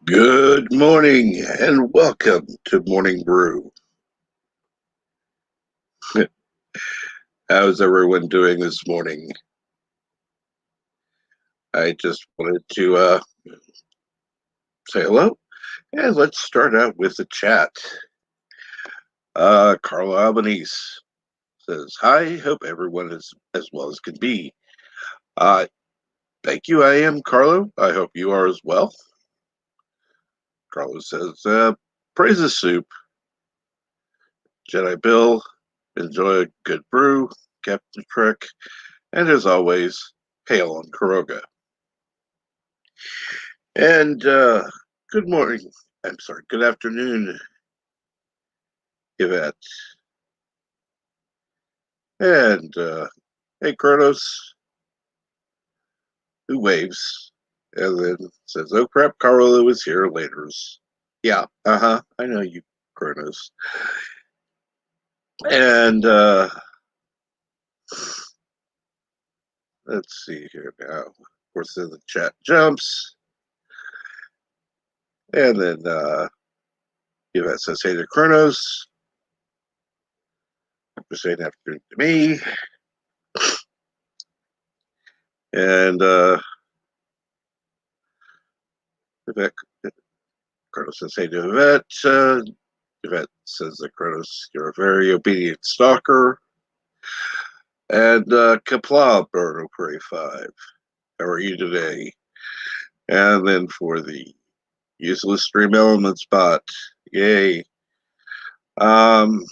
Good morning and welcome to Morning Brew. How's everyone doing this morning? I just wanted to say hello and let's start out with the chat. Carla Albanese says, "Hi, hope everyone is as well as can be." Uh, Thank you, I am Carlo. I hope you are as well. Carlo says, praise the soup. Jedi Bill, enjoy a good brew. Captain Trek, and as always, hail on Kuroga. And good morning. I'm sorry, good afternoon, Yvette. And hey, Kronos, who waves and then says, oh crap, Carlo is here later. Yeah, I know you, Kronos. And let's see here now. Of course, then the chat jumps. And then Yvette says, hey to Kronos. For saying afternoon to me. And Yvette, Kronos says, hey to Yvette. Yvette says that Kronos, you're a very obedient stalker. And Kapla, Bird of Prey 5. How are you today? And then for the useless stream element spot. Yay. Um,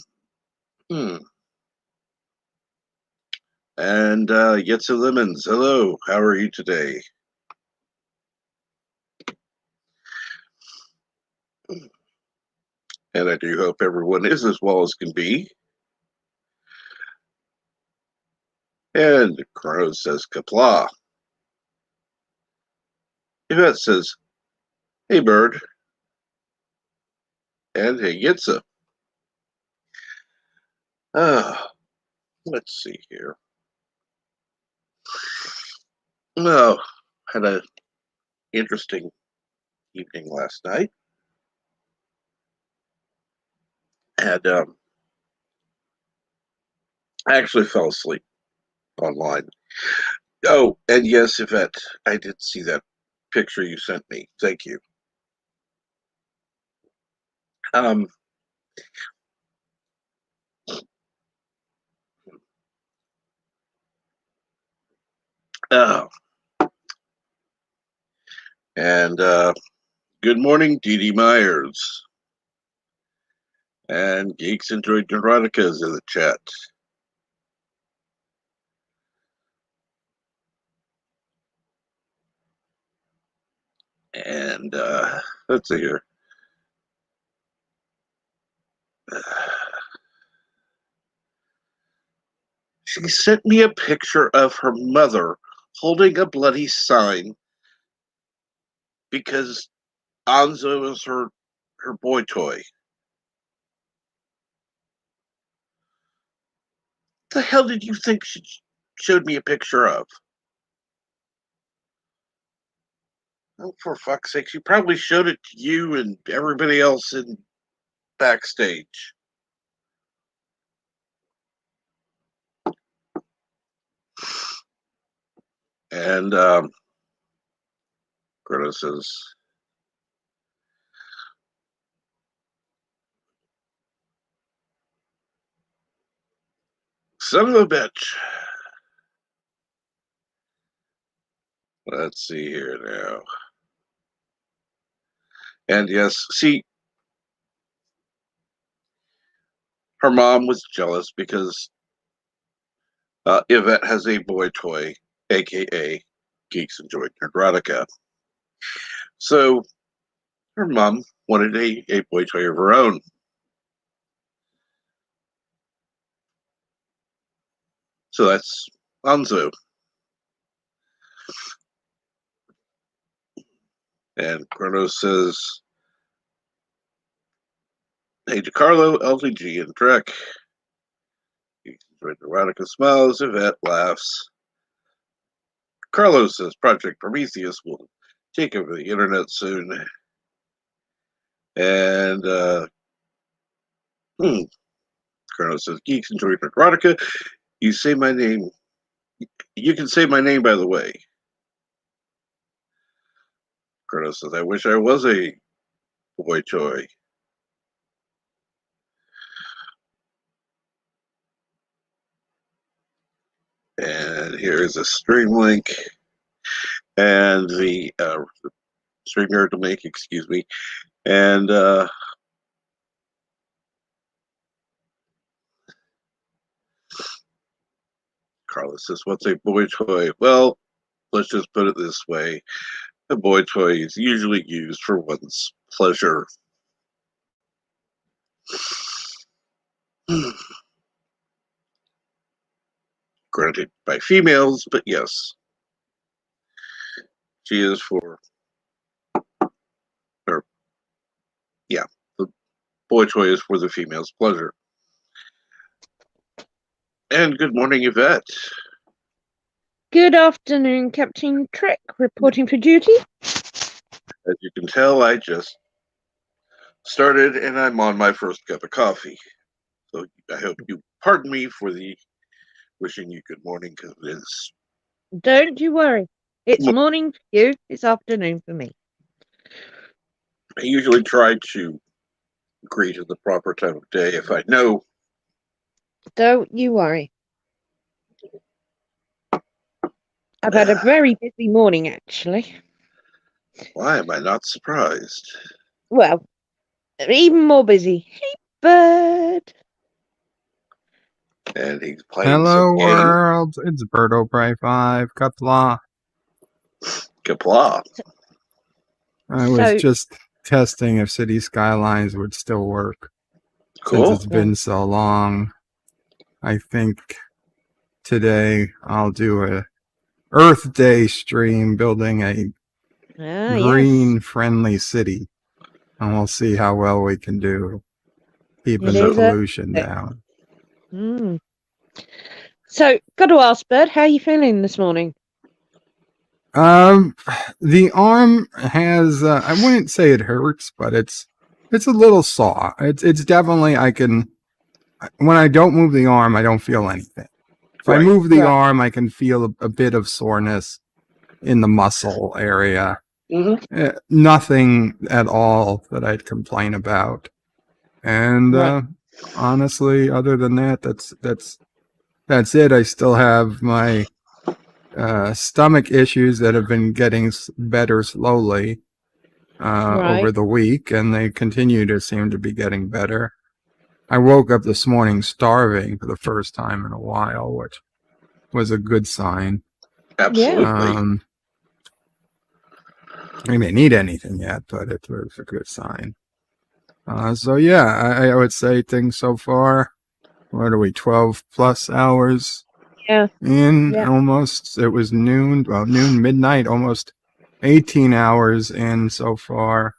And Yetsu Lemons, hello. How are you today? And I do hope everyone is as well as can be. And Kronos says Kapla. Yvette says, hey, Bird. And hey, Yetsu. Let's see here. Oh, had an interesting evening last night. And I actually fell asleep online. Oh, and yes, Yvette, I did see that picture you sent me. Thank you. Um, oh, and good morning, Dee Dee Myers. And Geeks Enjoy Neurotica's in the chat. And let's see here. She sent me a picture of her mother holding a bloody sign because Anzo is her boy toy. The hell did you think she showed me a picture of? Oh, for fuck's sake, she probably showed it to you and everybody else in backstage. And Greta says, son of a bitch. Let's see here now. And yes, see, her mom was jealous because Yvette has a boy toy, aka Geeks Enjoy Neurotica. So her mom wanted a boy toy of her own. So that's Anzo. And Kronos says, hey to Carlo, LTG, and Trek. Geeks Enjoy Neurotica smiles, Yvette laughs. Carlos says Project Prometheus will take over the internet soon. And Colonel says, "Geeks enjoy erotica. You say my name. You can say my name, by the way." Colonel says, "I wish I was a boy toy." And here's a stream link and the StreamYard link, excuse me. And Carlos says, "What's a boy toy?" Well, let's just put it this way. A boy toy is usually used for one's pleasure. Granted, by females, but yes. She is for, or, yeah, the boy toy is for the female's pleasure. And good morning, Yvette. Good afternoon, Captain Trek, reporting for duty. As you can tell, I just started and I'm on my first cup of coffee. So I hope you pardon me for the wishing you good morning, because it is. Don't you worry. It's morning for you, it's afternoon for me. I usually try to greet at the proper time of day if I know. Don't you worry. I've had a very busy morning, actually. Why am I not surprised? Well, even more busy. Hey, bird. And he's playing Hello, some game. world. It's Birdo Pry 5. Kapla. Kapla. I was just testing if City Skylines would still work. Cool. Since it's been so long. I think today I'll do a Earth Day stream building a green-friendly city. And we'll see how well we can do keeping the pollution down. So, got to ask, Bird, how are you feeling this morning? The arm has, I wouldn't say it hurts, but it's a little sore. It's definitely, when I don't move the arm, I don't feel anything. If I move the arm, I can feel a bit of soreness in the muscle area. Nothing at all that I'd complain about. And honestly, other than that, that's it. I still have my stomach issues that have been getting better slowly over the week, and they continue to seem to be getting better. I woke up this morning starving for the first time in a while, which was a good sign. Absolutely. I didn't eat anything yet, but it was a good sign. So yeah, I would say things so far. What are we, 12 plus hours in? Almost. It was noon, midnight, almost 18 hours in so far.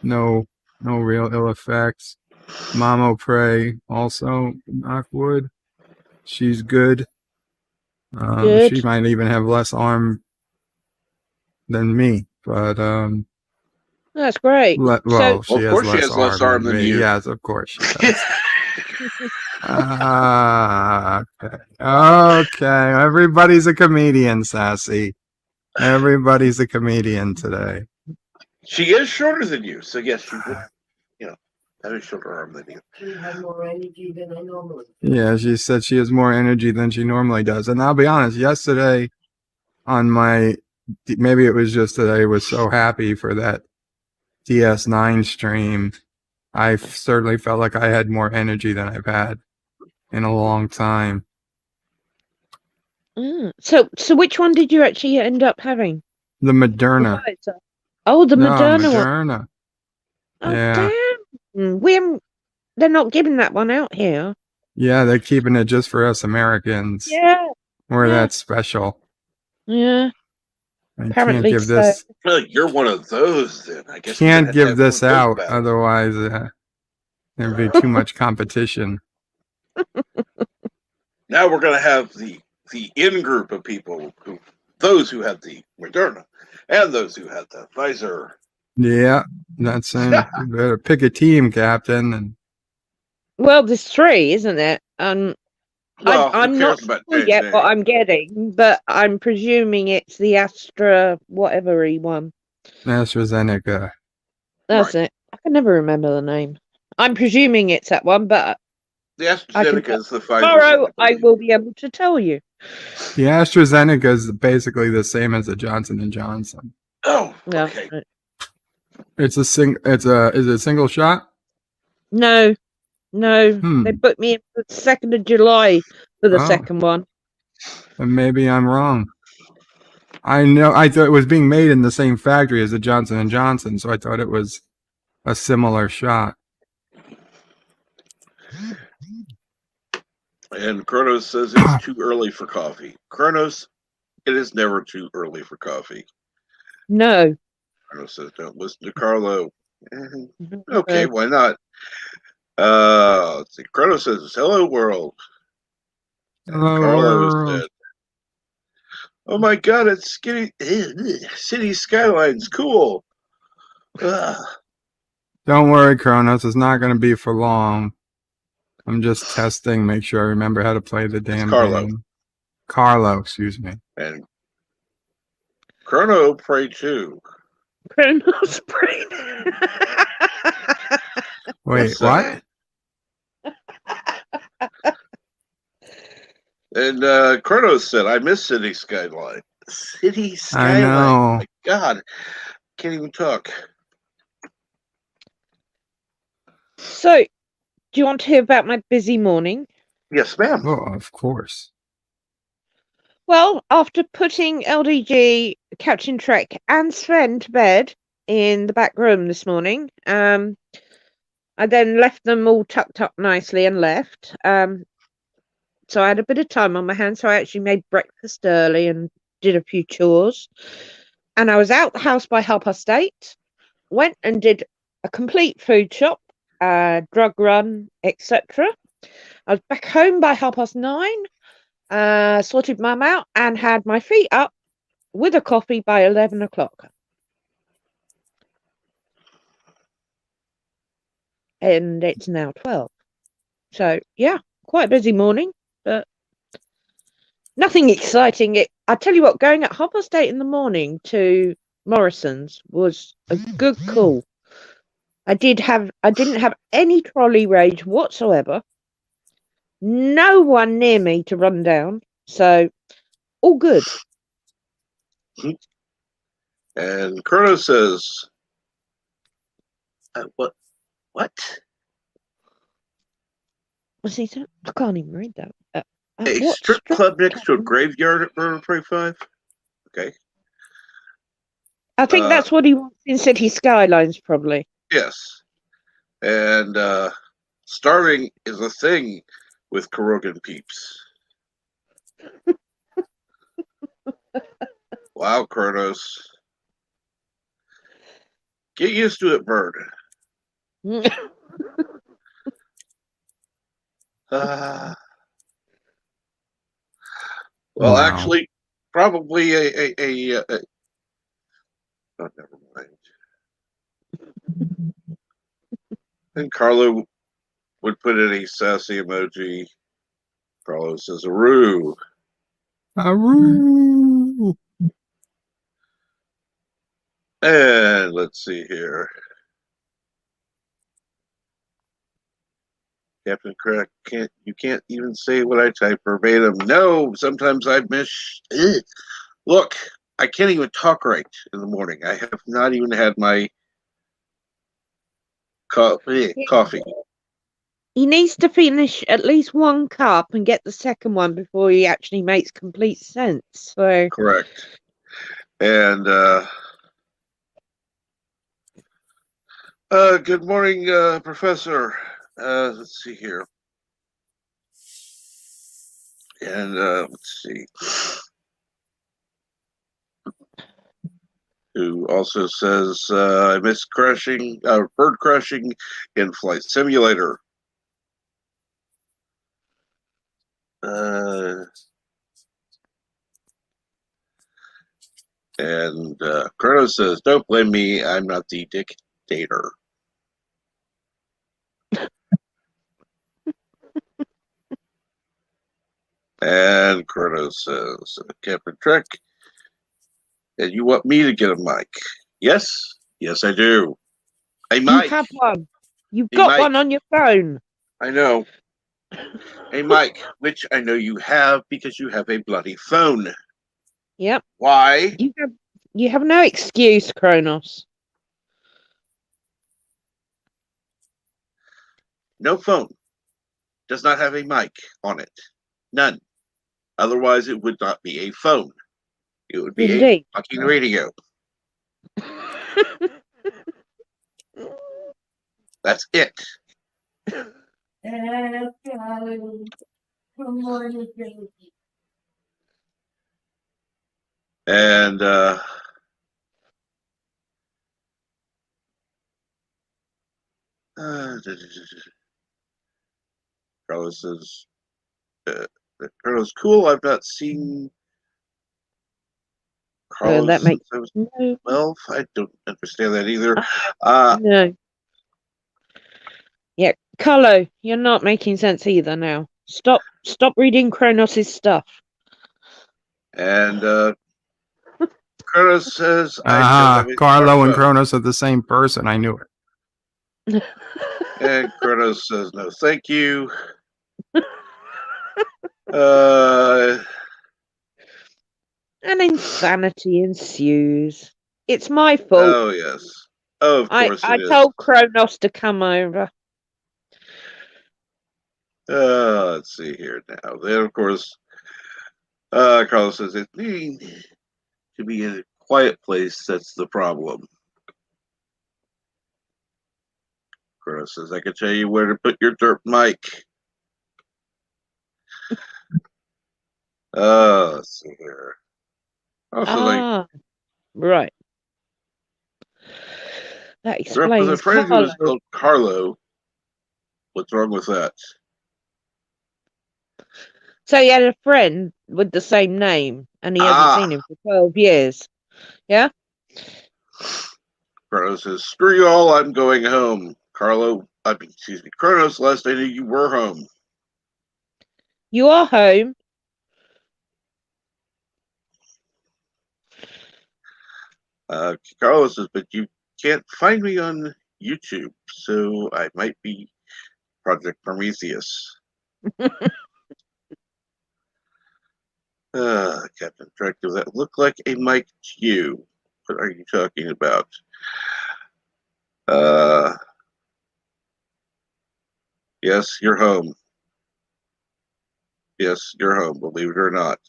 No real ill effects. Mamo Pray also, knock wood. She's good. She might even have less arm than me, but that's great. Well, she has less arm than me. You. Yes, of course she does. Okay. Everybody's a comedian, Sassy. Everybody's a comedian today. She is shorter than you, so yes, she would, have a shorter arm than you. She has more energy than I normally do. Yeah, she said she has more energy than she normally does. And I'll be honest, yesterday on maybe it was just that I was so happy for that DS9 stream. I certainly felt like I had more energy than I've had in a long time. So which one did you actually end up having? The Moderna. Oh, the Moderna one. Oh, yeah. Damn. They're not giving that one out here. Yeah, they're keeping it just for us Americans. Yeah. We're that special. Yeah. Apparently can't give this. Well, you're one of those, then. I guess can't give this out, otherwise there'd be too much competition. Now we're going to have the in-group of people, those who had the Moderna and those who had the Pfizer. Yeah, that's it. You better pick a team, Captain. And Well, there's three, isn't it? Well, who I'm not cares about sure yet what J&J? I'm getting, but I'm presuming it's the Astra whatever-y one. AstraZeneca. That's Right. it. I can never remember the name. I'm presuming it's that one, but The I can AstraZeneca is the Pfizer one, tomorrow I I believe. will be able to tell you. The AstraZeneca is basically the same as the Johnson and Johnson. Oh, No, okay. It's a sing. It's a is it a single shot? no, no. They Hmm. put me in for the 2nd of July for the Oh, second one. then maybe I'm wrong. I know. I thought it was being made in the same factory as the Johnson and Johnson, so I thought it was a similar shot. And Kronos says it's too early for coffee. Kronos, it is never too early for coffee. No. Kronos says, don't listen to Carlo. Mhm. No. Okay, why not? Let's see. Kronos says, hello, world. And Hello, Carlo world. said, oh my god, it's city skylines, cool. Ugh. Don't worry, Kronos. It's not going to be for long. I'm just testing, make sure I remember how to play the damn Carlo. game. Carlo, excuse me. And Chrono pray too. Chronos brain. Wait, So- what? And Kronos said, I miss City Skyline. City Skyline. I know. My God. Can't even talk. So, do you want to hear about my busy morning? Yes, ma'am. Oh, of course. Well, after putting LDG, Captain Trek, and Sven to bed in the back room this morning, I then left them all tucked up nicely and left. So I had a bit of time on my hands, so I actually made breakfast early and did a few chores. And I was out the house by 8:30, went and did a complete food shop, drug run, etc. I was back home by 9:30, sorted Mum out, and had my feet up with a coffee by 11 o'clock. And it's now 12. So, yeah, quite a busy morning, but nothing exciting. I tell you what, going at 8:30 in the morning to Morrison's was a good call. I didn't have any trolley rage whatsoever. No one near me to run down. So, all good. And Kronos says, what? What's he saying? I can't even read that. A what strip club next to a graveyard at Murder Prey 5? Okay. I think that's what he wants in City Skylines, probably. Yes. And starving is a thing with Kurogan peeps. Wow, Kronos. Get used to it, bird. Well, Wow. actually, probably oh, never mind. And Carlo would put in a sassy emoji. Carlo says, "Aroo." Aroo. And let's see here. Captain Crack, you can't even say what I type verbatim. No, sometimes I miss. Ugh. Look, I can't even talk right in the morning. I have not even had my coffee. He needs to finish at least one cup and get the second one before he actually makes complete sense. So Correct. And good morning, Professor. Let's see here. And let's see. Who also says, I miss crashing, bird crashing in Flight Simulator. And Kronos says, "Don't blame me. I'm not the dictator." And Kronos says, "Captain Trek, and you want me to get a mic?" "Yes, yes, I do. A You mic. have one. You've A got mic. one on your phone. I know. A mic, which I know you have because you have a bloody phone. Yep. Why? You have no excuse, Kronos. No phone. Does not have a mic on it. None. Otherwise, it would not be a phone. It would be a Indeed. fucking radio. That's it. And good morning, baby. And Carlos says, Carlos, cool. I've not seen Carlos that makes since I was no. 12. I don't understand that either. No. Yeah, Carlo, you're not making sense either now. Stop reading Kronos' stuff. And Carlos says, I still have a Carlo and smartphone. Kronos are the same person. I knew it. And Kronos says, no, thank you. Uh, And insanity ensues. It's my fault. oh, yes. Oh, of course I it is. told Kronos to come over. Let's see here now. Then, of course, Carlos says, it needs to be in a quiet place. That's the problem. Kronos says, I can tell you where to put your dirt mic. Let's see here. Also, Right. That grew up with a explains friend who was Carlo. called Carlo. What's wrong with that? So he had a friend with the same name, and he hasn't seen him for 12 years. Yeah? Kronos says, screw you all, I'm going home. Kronos, last I knew you were home. You are home. Carlos says, but you can't find me on YouTube, so I might be Project Prometheus. Captain Trek, does that look like a mic to you? What are you talking about? Yes, you're home. Yes, you're home, believe it or not.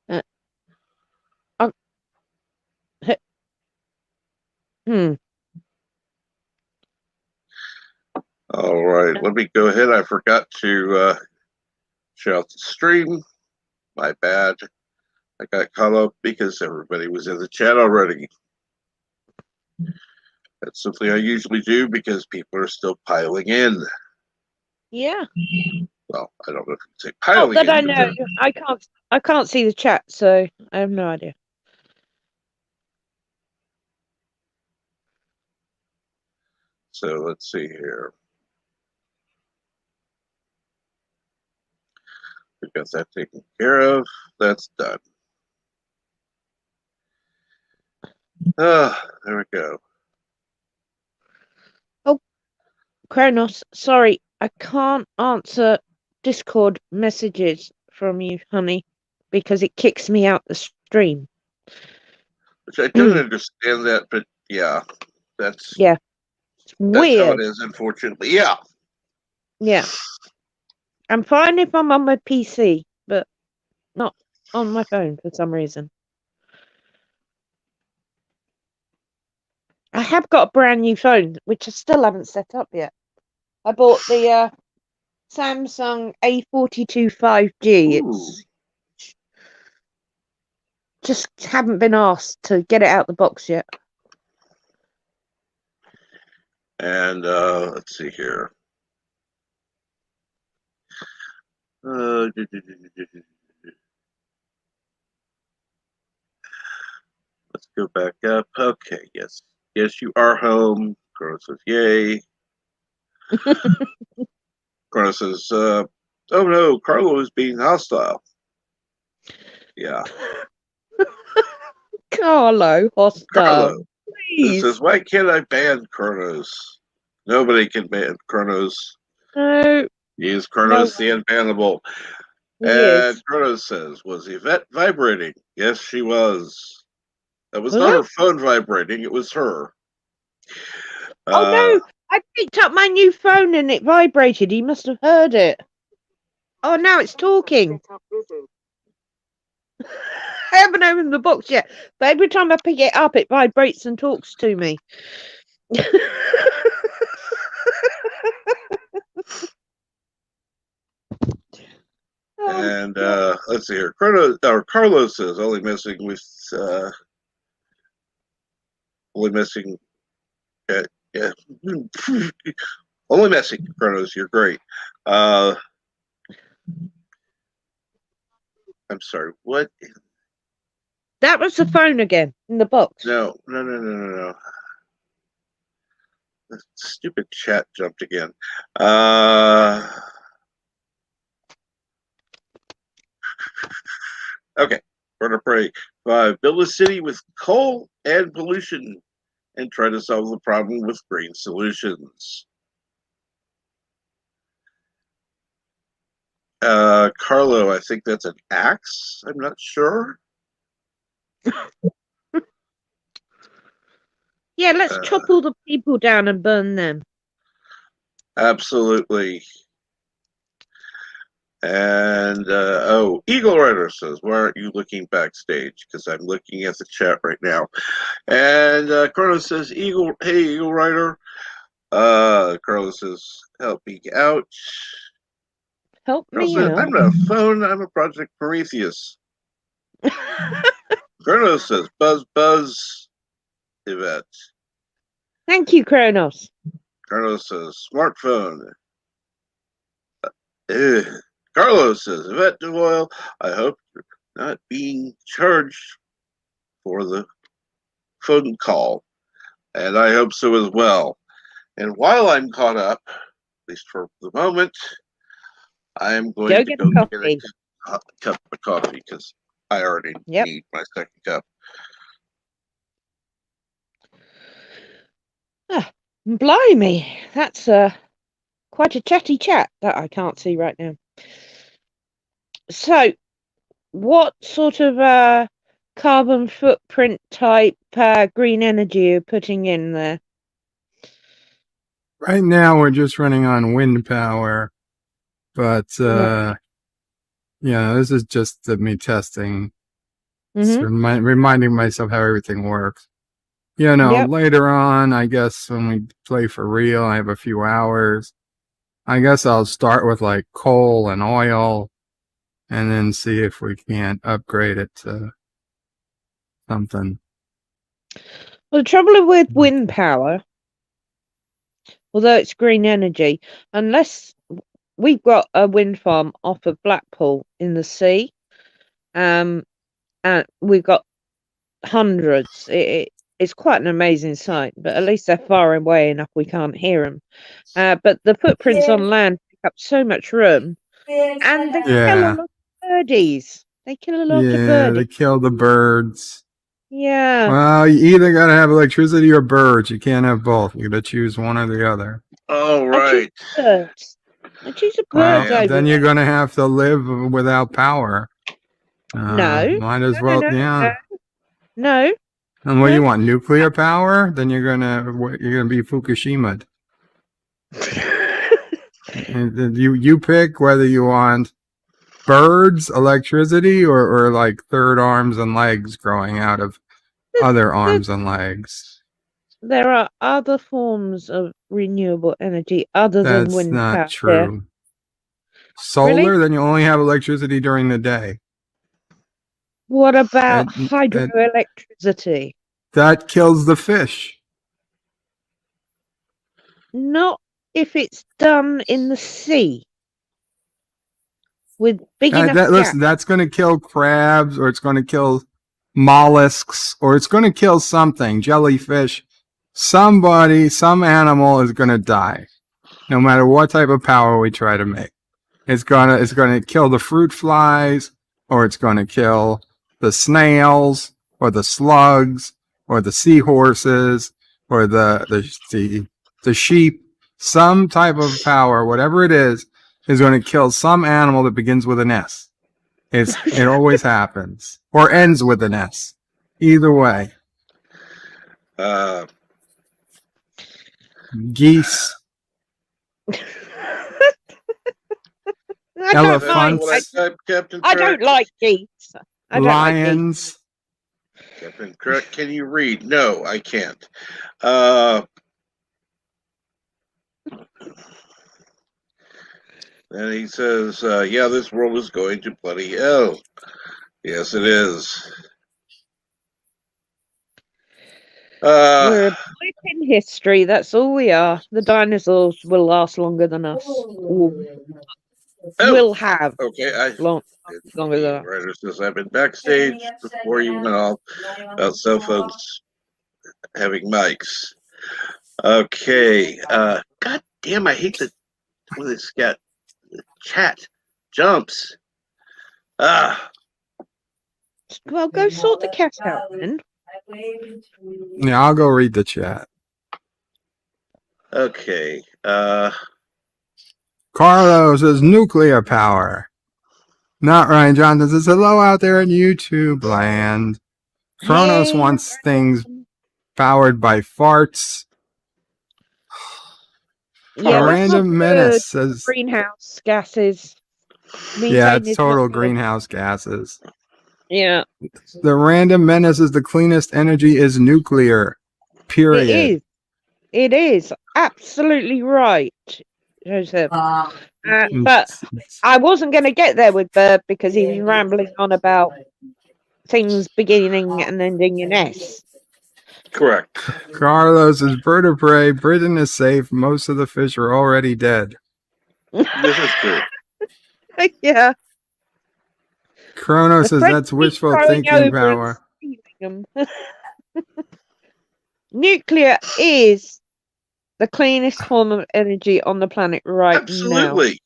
Uh, uh, hmm. All right, let me go ahead. I forgot to shout the stream. My bad. I got caught up because everybody was in the chat already. That's something I usually do because people are still piling in. Yeah. Well, I don't know if you can say Not piling that in. I know. I can't see the chat, so I have no idea. So let's see here. We got that taken care of. That's done. There we go. Oh, Kronos, sorry, I can't answer Discord messages from you, honey, because it kicks me out the stream. Which I don't understand that, but yeah, that's Yeah. It's that's how weird. it is, unfortunately. Yeah. Yeah. I'm fine if I'm on my PC, but not on my phone for some reason. I have got a brand new phone, which I still haven't set up yet. I bought the Samsung A42 5G. It's just haven't been asked to get it out the box yet. And let's see here. Let's go back up. Okay, yes. Yes, you are home. Chrono says, yay. Chrono says, oh no, Carlo is being hostile. Yeah. Carlo, hostile. Carlo. It Please. says, why can't I ban Chronos? Nobody can ban Chronos. No. He is Chronos the unbannable. He And is. Chronos says, was Yvette vibrating? Yes, she was. That was Was not it? her phone vibrating, it was her. Oh no! I picked up my new phone and it vibrated. He must have heard it. Oh, now it's talking. I haven't opened the box yet, but every time I pick it up, it vibrates and talks to me. And let's see here. Carlos says only messing with yeah. Only messing, Chronos, you're great. I'm sorry, what? That was the phone again in the box. No. The stupid chat jumped again. Okay, we're gonna pray. 5. Build a city with coal and pollution and try to solve the problem with green solutions. Carlo, I think that's an axe. I'm not sure. Yeah, let's chop all the people down and burn them. Absolutely. And Eagle Rider says, why aren't you looking backstage? Because I'm looking at the chat right now. And Carlos says, hey, Eagle Rider. Carlos says, help me out. Help Carlos me says, out. I'm not a phone, I'm a Project Prometheus. Carlos says, buzz, Yvette. Thank you, Kronos. Carlos says, smartphone. Carlos says, Yvette DeVoyle, I hope you're not being charged for the phone call. And I hope so as well. And while I'm caught up, at least for the moment, I am going to go get a cup of coffee because I already need my second cup. Blimey, that's quite a chatty chat that I can't see right now. So, what sort of carbon footprint type green energy are you putting in there? Right now, we're just running on wind power, but yeah, this is just me testing, reminding myself how everything works. You know, later on, I guess when we play for real, I have a few hours. I guess I'll start with like coal and oil, and then see if we can't upgrade it to something. Well, the trouble with wind power, although it's green energy, unless we've got a wind farm off of Blackpool in the sea, and we've got hundreds. It's quite an amazing sight, but at least they're far away enough we can't hear them. But the footprints on land pick up so much room, and they kill a lot of birdies. They kill a lot of birdies. Yeah, they kill the birds. Yeah. Well, you either gotta have electricity or birds. You can't have both. You gotta choose one or the other. Oh, right. I choose a bird. Well, then you're gonna have to live without power. No. Might as well. No. And what do you want? Nuclear power? Then you're gonna be Fukushima. You pick whether you want birds, electricity, or like third arms and legs growing out of other arms and legs. There are other forms of renewable energy other than wind power. That's not true. Solar, Really? then you only have electricity during the day. What about That, hydroelectricity? that kills the fish. Not if it's done in the sea with big enough gas. Listen, that's going to kill crabs, or it's going to kill mollusks, or it's going to kill something, jellyfish. Some animal is going to die, no matter what type of power we try to make. It's gonna kill the fruit flies, or it's gonna kill the snails, or the slugs, or the seahorses, or the sheep. Some type of power, whatever it is going to kill some animal that begins with an S. It always happens, or ends with an S. Either way, geese, I don't like. elephants, Captain I don't Trek? like geese. I don't like geese. lions. Captain Trek, can you read? No, I can't. And he says, yeah, this world is going to bloody hell. Yes, it is. We're a blip in history. That's all we are. The dinosaurs will last longer than us. Will have okay. longer than us. Writer says, I've been backstage before you went off about cell phones having mics. Okay. God damn, I hate when this got chat jumps. Well, go sort the cat out then. Yeah, I'll go read the chat. Okay. Carlos says nuclear power. Not Ryan Johnson says hello out there in YouTube land. Kronos wants things powered by farts. Yeah, A random menace says greenhouse gases. yeah, it's total greenhouse gases. Yeah. The random menace is the cleanest energy is nuclear. Period. It is. Absolutely right, Joseph. But I wasn't going to get there with Burb because he was rambling on about things beginning and ending in S. Correct. Carlos is bird of prey. Britain is safe. Most of the fish are already dead. This is true. Yeah. Kronos says that's wishful thinking power. Nuclear is the cleanest form of energy on the planet now. Absolutely.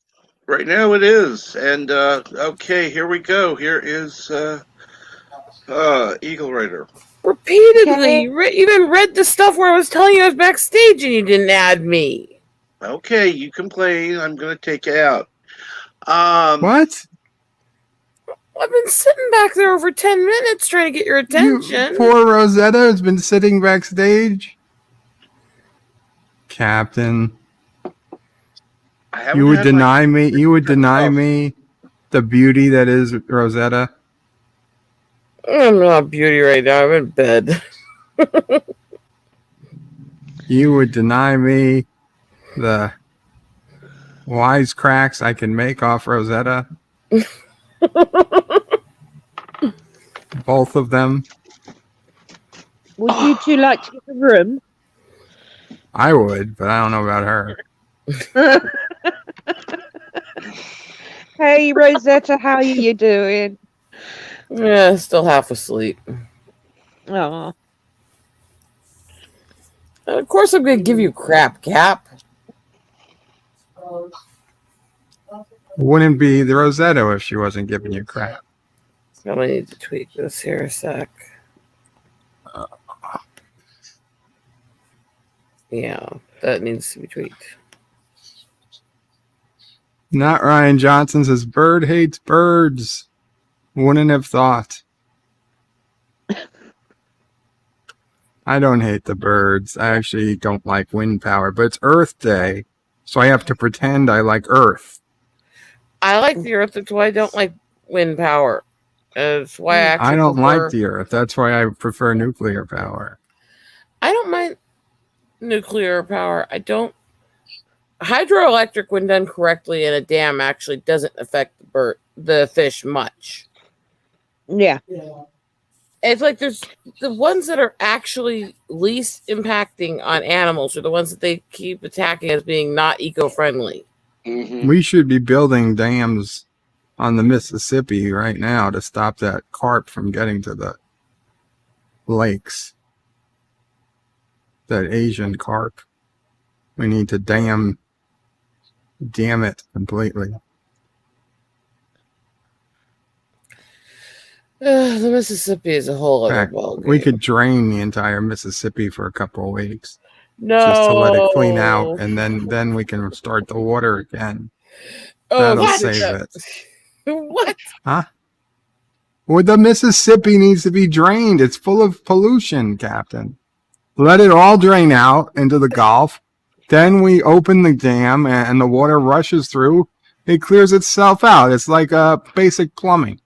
Right now it is. And okay, here we go. Here is Eagle Rider. Repeatedly. You even read the stuff where I was telling you I was backstage and you didn't add me. Okay, you complain. I'm going to take you out. What? I've been sitting back there over 10 minutes trying to get your attention. Poor Rosetta has been sitting backstage. Captain, you would deny me. You would deny me the beauty that is Rosetta. I'm not beauty right now. I'm in bed. You would deny me the wisecracks I can make off Rosetta. Both of them. Would you two like to get a room? I would, but I don't know about her. Hey, Rosetta, how are you doing? Yeah, still half asleep. Oh. Of course I'm going to give you crap, Cap. Wouldn't be the Rosetta if she wasn't giving you crap. I'm going to need to tweak this here a sec. Yeah, that needs to be tweaked. Not Ryan Johnson says, bird hates birds. Wouldn't have thought. I don't hate the birds. I actually don't like wind power, but it's Earth Day, so I have to pretend I like Earth. I like the Earth, that's why I don't like wind power. That's why I actually don't like the Earth. That's why I prefer nuclear power. I don't mind nuclear power. I don't hydroelectric, when done correctly in a dam, actually doesn't affect the fish much. Yeah. It's like there's the ones that are actually least impacting on animals are the ones that they keep attacking as being not eco-friendly. Mm-hmm. We should be building dams on the Mississippi right now to stop that carp from getting to the lakes. That Asian carp. We need to dam it completely. The Mississippi is a whole In other fact, ballgame. we could drain the entire Mississippi for a couple of weeks no, just to let it clean out, and then we can start the water again. Oh, That'll what? save it. What? Huh? Well, the Mississippi needs to be drained. It's full of pollution, Captain. Let it all drain out into the Gulf. Then we open the dam and the water rushes through. It clears itself out. It's like basic plumbing.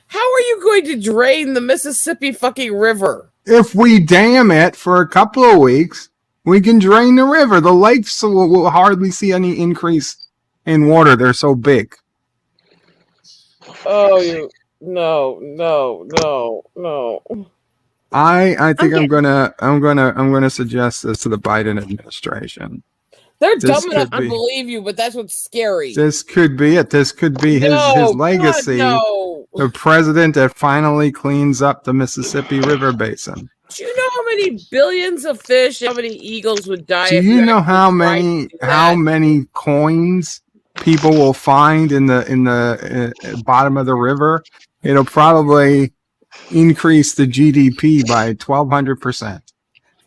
How are you going to drain the Mississippi fucking river? If we dam it for a couple of weeks, we can drain the river. The lakes will hardly see any increase in water. They're so big. Oh, no. I think Okay. I'm gonna suggest this to the Biden administration. They're This dumb enough could to be- believe you, but that's what's scary. This could be it. This could be his No, legacy. God, no. The president that finally cleans up the Mississippi River basin. Do you know how many billions of fish, how many eagles would die? Do if you know actually how tried to many do that? coins people will find in the bottom of the river? It'll probably increase the GDP by 1,200%.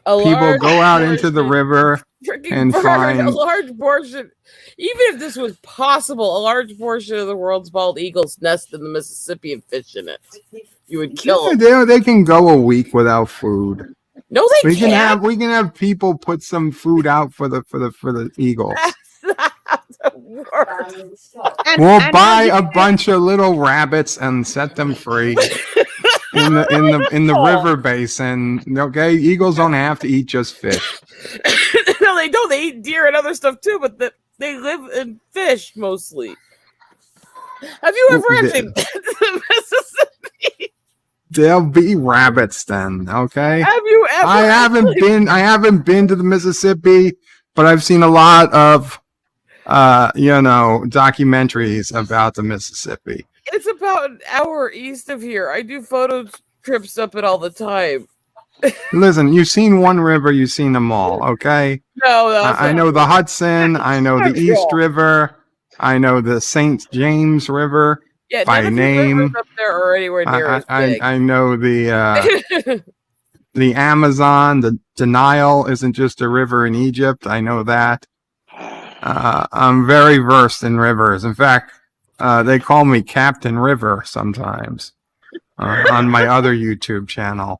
A People large go out into the portion- river. freaking and burn a find- large portion. Even if this was possible, a large portion of the world's bald eagles nest in the Mississippi and fish in it. You would kill them. They can go a week without food. No, they We can can't. have people put some food out for the eagles. That's not how it works. We'll And buy how a do you- bunch of little rabbits and set them free in the river basin. Okay, eagles don't have to eat just fish. No, they don't. They eat deer and other stuff too, but they live in fish mostly. Have you ever Well, actually been to the Mississippi? There'll be rabbits then. Okay. Have you ever? I haven't been to the Mississippi, but I've seen a lot of documentaries about the Mississippi. It's about an hour east of here. I do photo trips up it all the time. Listen, you've seen one river, you've seen them all, okay? No, I know the Hudson, I know the East River, I know the St. James River by none of the name. rivers up there are anywhere near as big. I know the Amazon, the Nile isn't just a river in Egypt. I know that. I'm very versed in rivers. In fact, they call me Captain River sometimes on my other YouTube channel.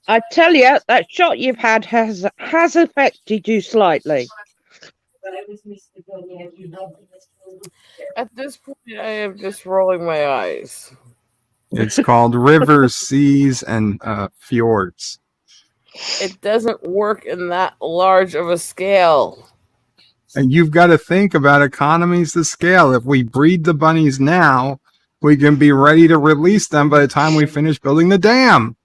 I tell you, that shot you've had has affected you slightly. At this point, I am just rolling my eyes. It's called Rivers, Seas, and Fjords. It doesn't work in that large of a scale. And you've got to think about economies of scale. If we breed the bunnies now, we can be ready to release them by the time we finish building the dam.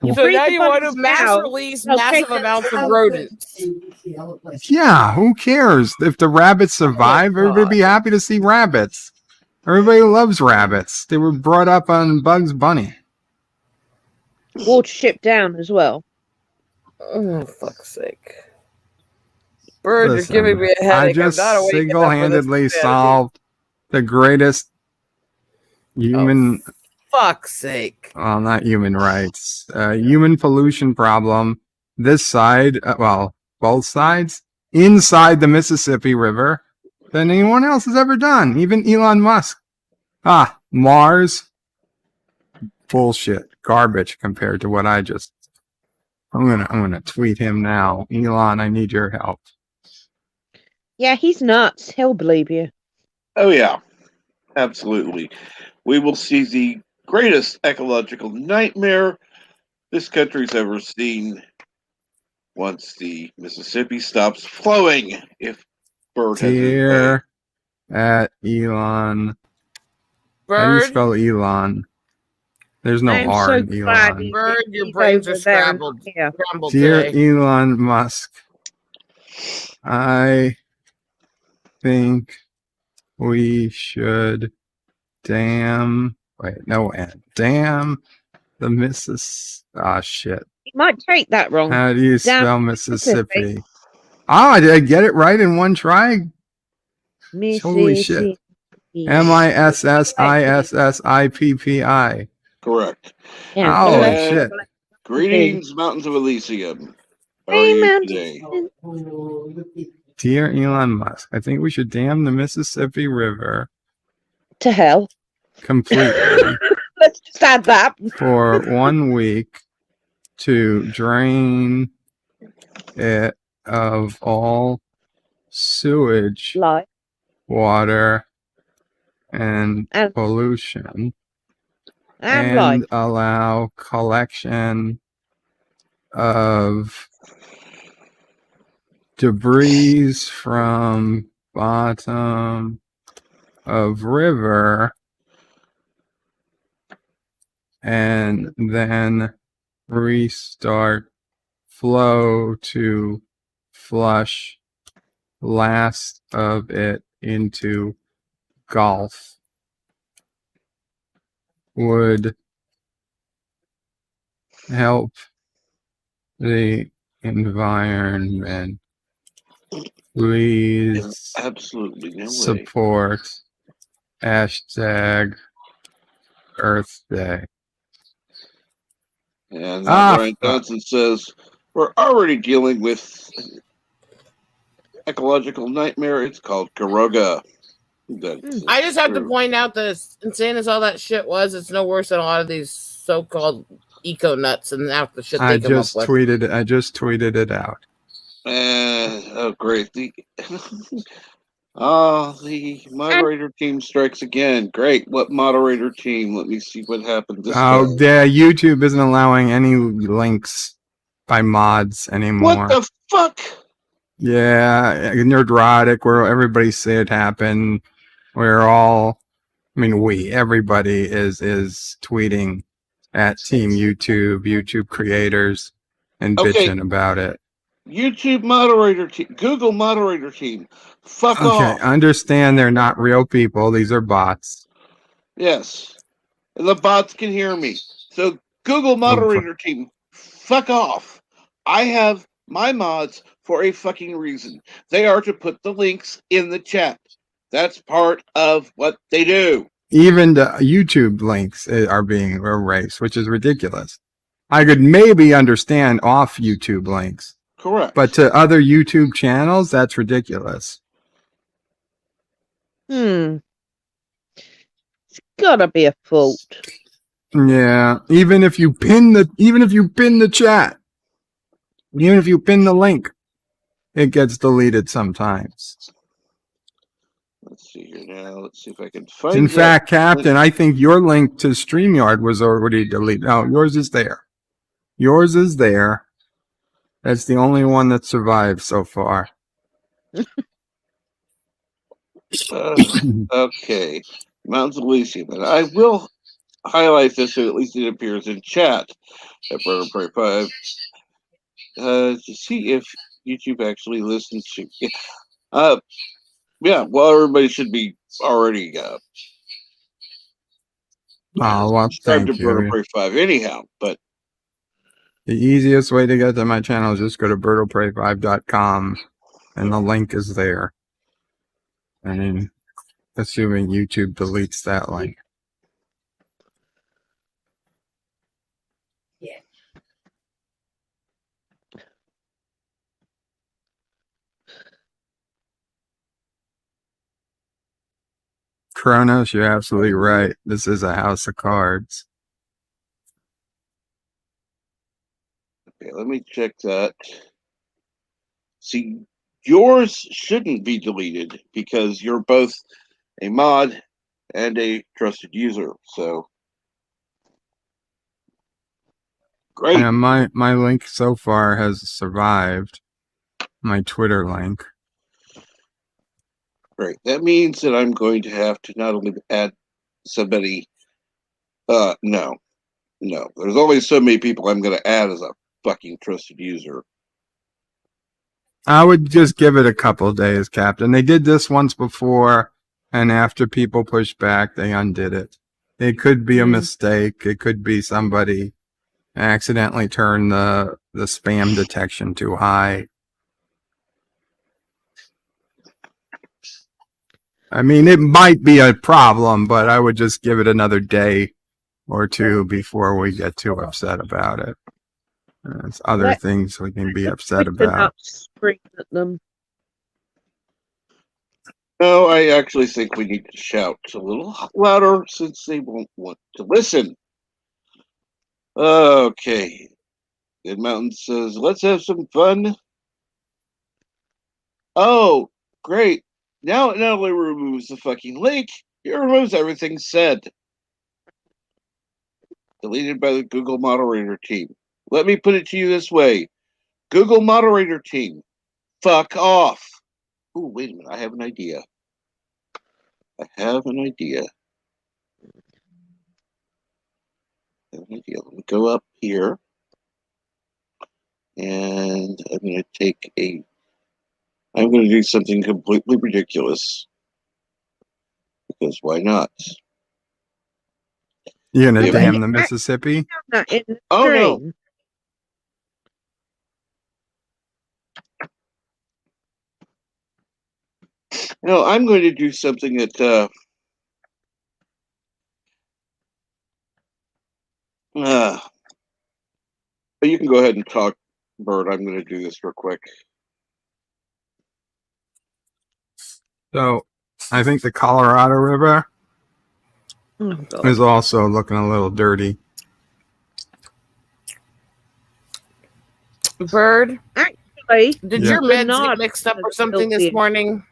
You So breed now the you want to bunnies mass now, release they'll massive take amounts of rodents. Yeah, who cares? If the rabbits survive, everybody will be happy to see rabbits. Everybody loves rabbits. They were brought up on Bugs Bunny. Watership down as well. Oh, fuck's sake. Bird, Listen, you're giving me a I headache. just I'm not awake enough for this single-handedly insanity. solved the greatest human, Fuck's sake. well, not human rights, human pollution problem this side, both sides, inside the Mississippi River than anyone else has ever done, even Elon Musk. Mars, bullshit, garbage compared to what I just, I'm gonna tweet him now. Elon, I need your help. Yeah, he's nuts. He'll believe you. Oh, yeah, absolutely. We will see the greatest ecological nightmare this country's ever seen once the Mississippi stops flowing. If Bird has his way. Dear at Elon. How do you Bird, spell Elon? There's no I am R so in glad Elon. Bird, your he's brains are over there and scrambled, not here. scrambled Dear today. Elon Musk, I think we should damn the shit. He might take that wrong. How do you Damn spell Mississippi. Mississippi? Ah, did I get it right in one try? Holy shit. Mississippi. Correct. Yeah, Holy And shit. greetings, Mountains of Elysium. How are Hey, you Mountain. today? Dear Elon Musk, I think we should dam the Mississippi River To hell. completely Let's just add that. for 1 week to drain it of all sewage, Lie. water, and And pollution, lie. and allow collection of debris from bottom of river, and then restart flow to flush last of it into Gulf would help the environment. Please Absolutely no way. support hashtag Earth Day. And Brian Johnson says, we're already dealing with an ecological nightmare. It's called Garoga. I just have to point out that as insane as all that shit was, it's no worse than a lot of these so-called eco nuts and half the shit they I come up just with. tweeted it out. Oh, great. The moderator team strikes again. Great. What moderator team? Let me see what happened this time. YouTube isn't allowing any links by mods anymore. What the fuck? Yeah, Nerdrotic, where everybody say it happened. Everybody is tweeting at Team YouTube creators, and bitching about it. YouTube moderator team, Google moderator team, fuck off. Okay, understand they're not real people. These are bots. Yes. And the bots can hear me. So Google moderator team, fuck off. I have my mods for a fucking reason. They are to put the links in the chat. That's part of what they do. Even the YouTube links are being erased, which is ridiculous. I could maybe understand off YouTube links. Correct. But to other YouTube channels, that's ridiculous. It's gotta be a fault. Yeah, even if you pin the chat, even if you pin the link, it gets deleted sometimes. Let's see here now. Let's see if I can find. In fact, Captain, I think your link to StreamYard was already deleted. No, yours is there. Yours is there. That's the only one that survived so far. Okay, Mountains of Elysium, and I will highlight this so at least it appears in chat at Burner Prey 5 to see if YouTube actually listens to. Yeah, well, everybody should be already subscribed to Burner Prey 5 anyhow, but the easiest way to get to my channel is just go to birdoprey5.com and the link is there. And assuming YouTube deletes that link. Yeah. Kronos, you're absolutely right. This is a house of cards. okay, let me check that. See, yours shouldn't be deleted because you're both a mod and a trusted user. So Great. And my link so far has survived. My Twitter link. Great. That means that I'm going to have to not only add somebody. No. There's only so many people I'm going to add as a fucking trusted user. I would just give it a couple of days, Captain. They did this once before, and after people pushed back, they undid it. It could be a mistake. It could be somebody accidentally turned the spam detection too high. I mean, it might be a problem, but I would just give it another day or two before we get too upset about it. There's other Let- things we can be upset Quicken about. up, scream at them. No, I actually think we need to shout a little louder since they won't want to listen. Okay. Good Mountain says, let's have some fun. Oh, great. Now it not only removes the fucking link, it removes everything said. Deleted by the Google moderator team. Let me put it to you this way. Google moderator team, fuck off. Oh, wait a minute. I have an idea. Let me go up here. And I'm going to do something completely ridiculous. Because why not? You're gonna Yeah, dam the Mississippi? That in the Oh, no. stream. No, I'm going to do something that but you can go ahead and talk, Bert. I'm going to do this real quick. So I think the Colorado River Oh, God. is also looking a little dirty. Bird, Actually, did Yeah. your meds Bernard get mixed up or was something this guilty. morning?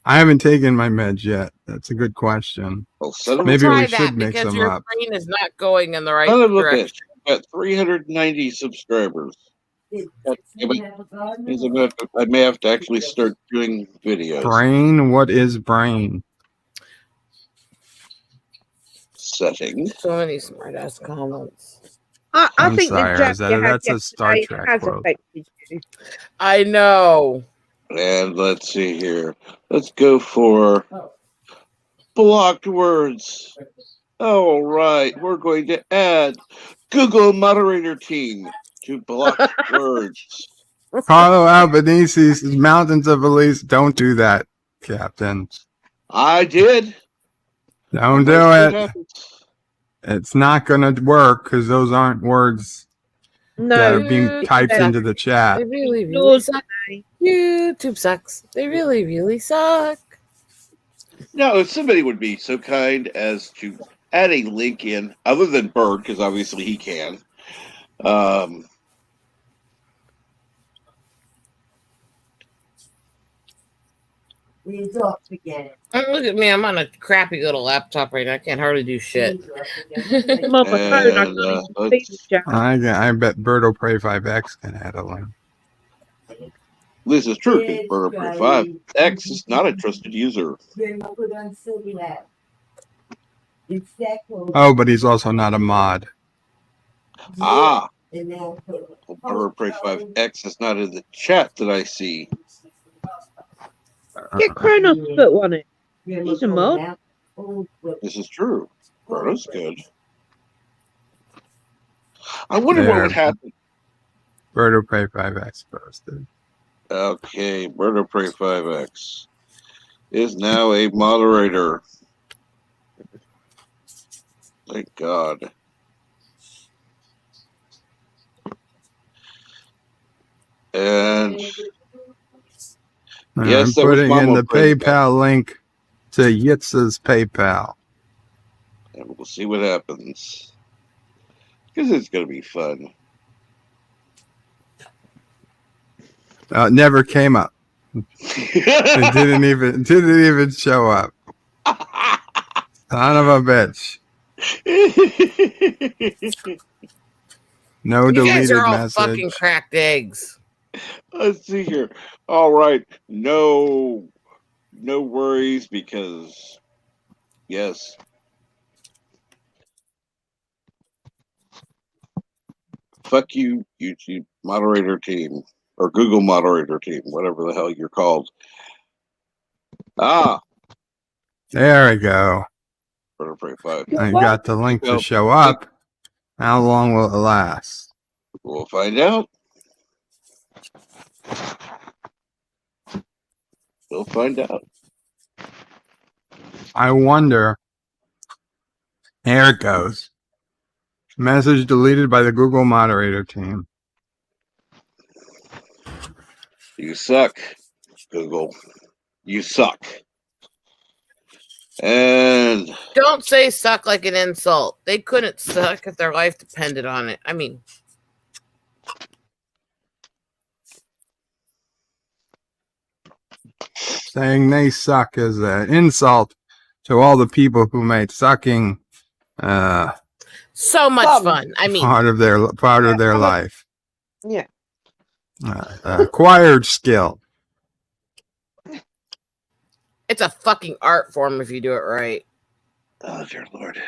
I haven't taken my meds yet. That's a good question. Well, son of, Maybe Try we that should mix because them your up. brain is not going in the right son of a bitch. direction. I've got 390 subscribers. God damn it. Means I may have to actually start doing videos. Brain? What is brain? Settings. So many smart ass comments. I I'm think the sorry, jab you had that's a Star yesterday Trek has quote. affected you. I know. And let's see here. Let's go for blocked words. All right. We're going to add Google moderator team to blocked words. Carlo Albanesi's Mountains of Elise. Don't do that, Captain. I did. Don't do it. It's not going to work because those aren't words that No, are being typed better. into the chat. They really, really Yours suck. today. YouTube sucks. They really, really suck. No, if somebody would be so kind as to add a link in, other than Bird, because obviously he can. Look at me. I'm on a crappy little laptop right now. I can't hardly do shit. I'm on my phone. I can't even see the jab. I bet Berto Pray 5X can add a link. This is true, because Bird 5X is not a trusted user. Oh, but he's also not a mod. Ah, Bird 5X is not in the chat that I see. Get Kronos to put one in. He's a mod. This is true. Birdo's good. I wonder what would happen. Berto Pray 5X posted. Okay, Bird Pray 5X is now a moderator. Thank God. And yes, I'm that was putting in Mama the Praise PayPal link to Yitz's PayPal. and we'll see what happens. Because it's going to be fun. It never came up. It didn't even show up. Son of a bitch. No You guys deleted are all message. fucking cracked eggs. Let's see here. All right. No worries because, yes. Fuck you, YouTube moderator team. Or Google moderator team, whatever the hell you're called. Ah, There we go. Better Pray 5. I got the link to show up. How long will it last? We'll find out. We'll find out. I wonder. There it goes. Message deleted by the Google moderator team. You suck, Google. You suck. And Don't say suck like an insult. They couldn't suck if their life depended on it. I mean, Saying they suck is an insult to all the people who made sucking so much Fun. fun. I mean, part of their life. Yeah. Acquired skill. it's a fucking art form if you do it right. oh dear Lord.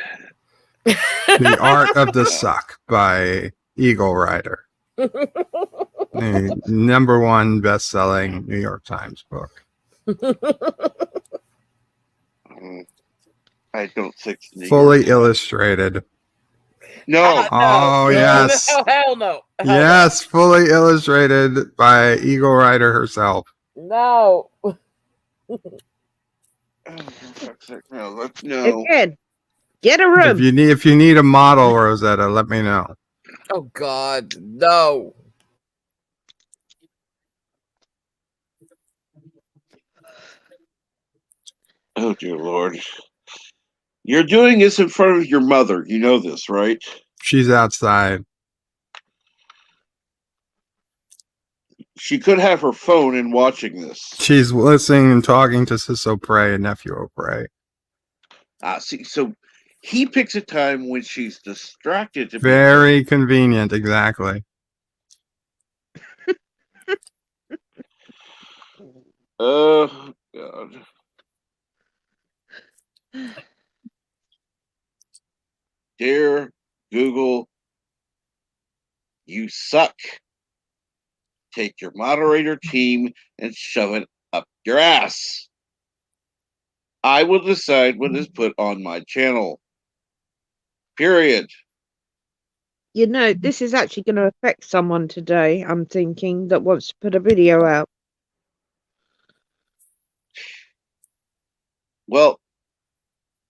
The Art of the Suck by Eagle Rider. The #1 best-selling New York Times book. I don't think Fully illustrated. No. Oh, no, yes. No, hell no. Hell Yes, fully illustrated by Eagle Rider herself. No. Oh, for fuck's sake, no. Again, get a room. If you need a model, Rosetta, let me know. Oh God, no. Oh dear Lord. You're doing this in front of your mother. You know this, right? She's outside. She could have her phone and watching this. She's listening and talking to Sis O'Prey and Nephew O'Prey. See, so he picks a time when she's distracted. To Very convenient, exactly. Oh God. Dear Google, you suck. Take your moderator team and shove it up your ass. I will decide what is put on my channel. Period. You know, this is actually going to affect someone today, I'm thinking, that wants to put a video out. Well,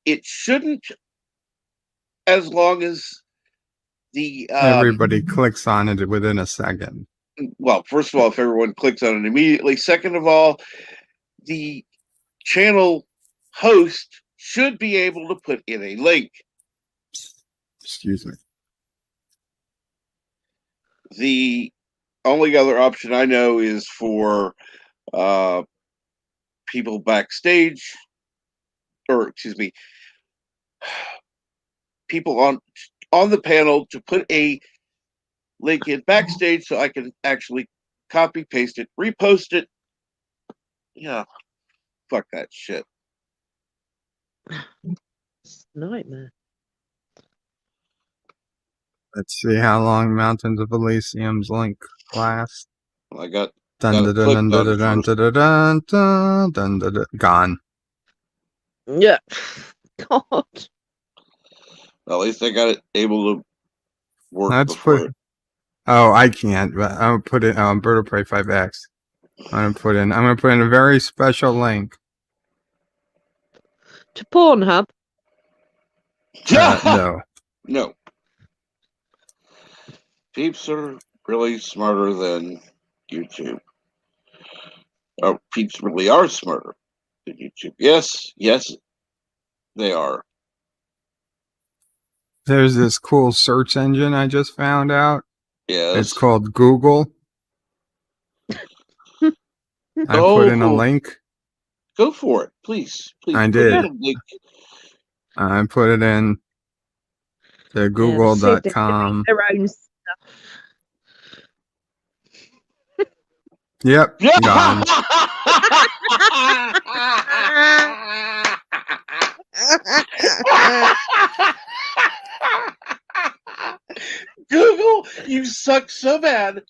it shouldn't, as long as the Everybody clicks on it within a second. well, first of all, if everyone clicks on it immediately. Second of all, the channel host should be able to put in a link. Excuse me. The only other option I know is for people backstage, or excuse me, people on the panel to put a link in backstage so I can actually copy, paste it, repost it. Yeah, fuck that shit. It's a nightmare. Let's see how long Mountains of Elysium's link lasts. I got Dun dun dun dun dun dun dun dun dun dun dun. Gone. Yeah. God. at least I got it able to work. Let's before put. Oh, I can't. But I'm gonna put it on Bird of Prey 5X. I'm gonna put in a very special link. To Pornhub. No. No. Peeps are really smarter than YouTube. Oh, peeps really are smarter than YouTube. Yes, they are. There's this cool search engine I just found out. Yes. It's called Google. I put in a link. Go for it, please. I put did. in a link. I put it in to google.com. Their own stuff. Yep, gone. Google, you suck so bad.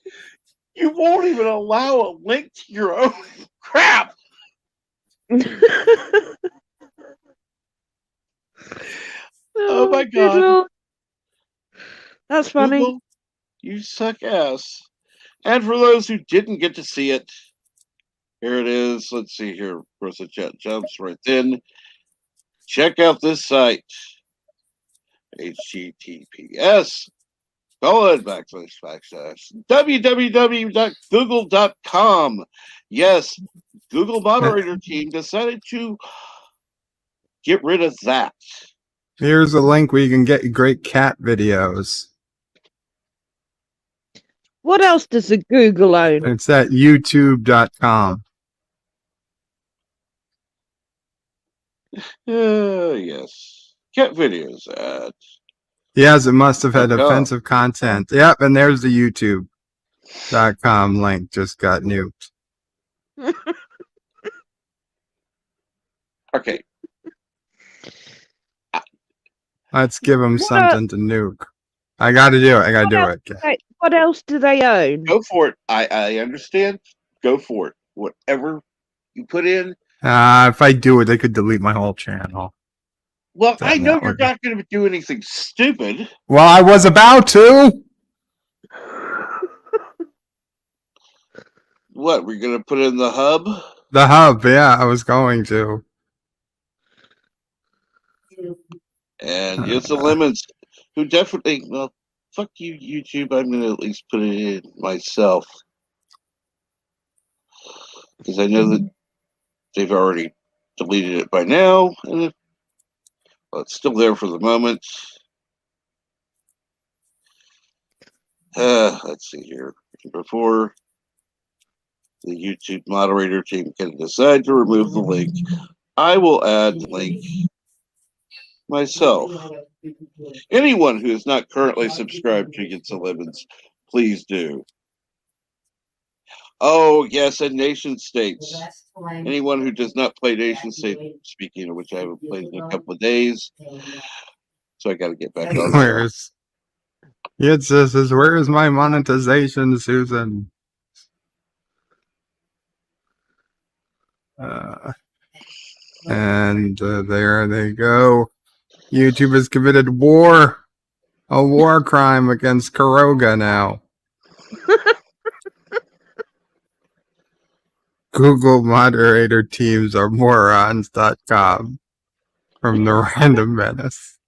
You won't even allow a link to your own crap. Oh my good God. Lord. That's funny. Google, you suck ass. And for those who didn't get to see it, here it is. Let's see here. Of course, the chat jumps right in. Check out this site. HTTPS www.google.com. Yes, Google moderator team decided to get rid of that. Here's a link where you can get great cat videos. What else does the Google own? It's at youtube.com. Yes. Cat videos at. Yes, it must have had .com. offensive content. Yep, and there's the youtube.com link. Just got nuked. Okay. Let's give them What something to nuke. I got to do it. I got to do it. What else do they own? Go for it. I understand. Go for it. Whatever you put in. If I do it, they could delete my whole channel. Well, Then I know that you're would- not going to do anything stupid. Well, I was about to. What? We're going to put in the hub? The hub, yeah, I was going to. And it's the lemons who definitely, well, fuck you, YouTube. I'm going to at least put it in myself. Because I know that they've already deleted it by now. And it's still there for the moment. Let's see here. Before the YouTube moderator team can decide to remove the link, I will add the link myself. Anyone who is not currently subscribed to Get the Lemons, please do. Oh, yes, and Nation States. Anyone who does not play Nation States, speaking of which I haven't played in a couple of days, so I got to get back on there. It says, where is my monetization, Susan? And there they go. YouTube has committed a war crime against Karoga now. Google moderator teams are morons.com from the Random Menace.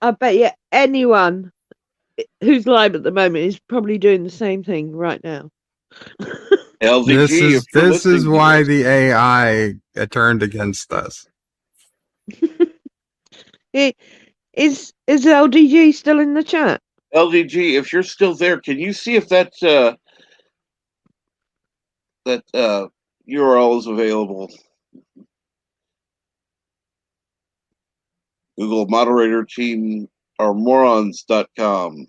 I bet you anyone who's live at the moment is probably doing the same thing right now. LVG, This is why the AI turned against us. Is LDG still in the chat? LVG, if you're still there, can you see if that URL is available? Google moderator team or morons.com.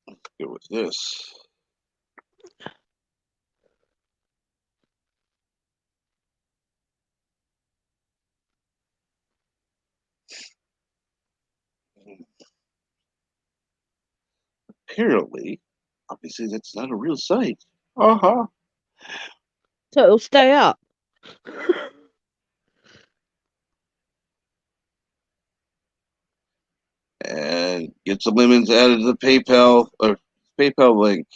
Let's go with this. Apparently, obviously, that's not a real site. So it'll stay up. And get some lemons added to the PayPal link.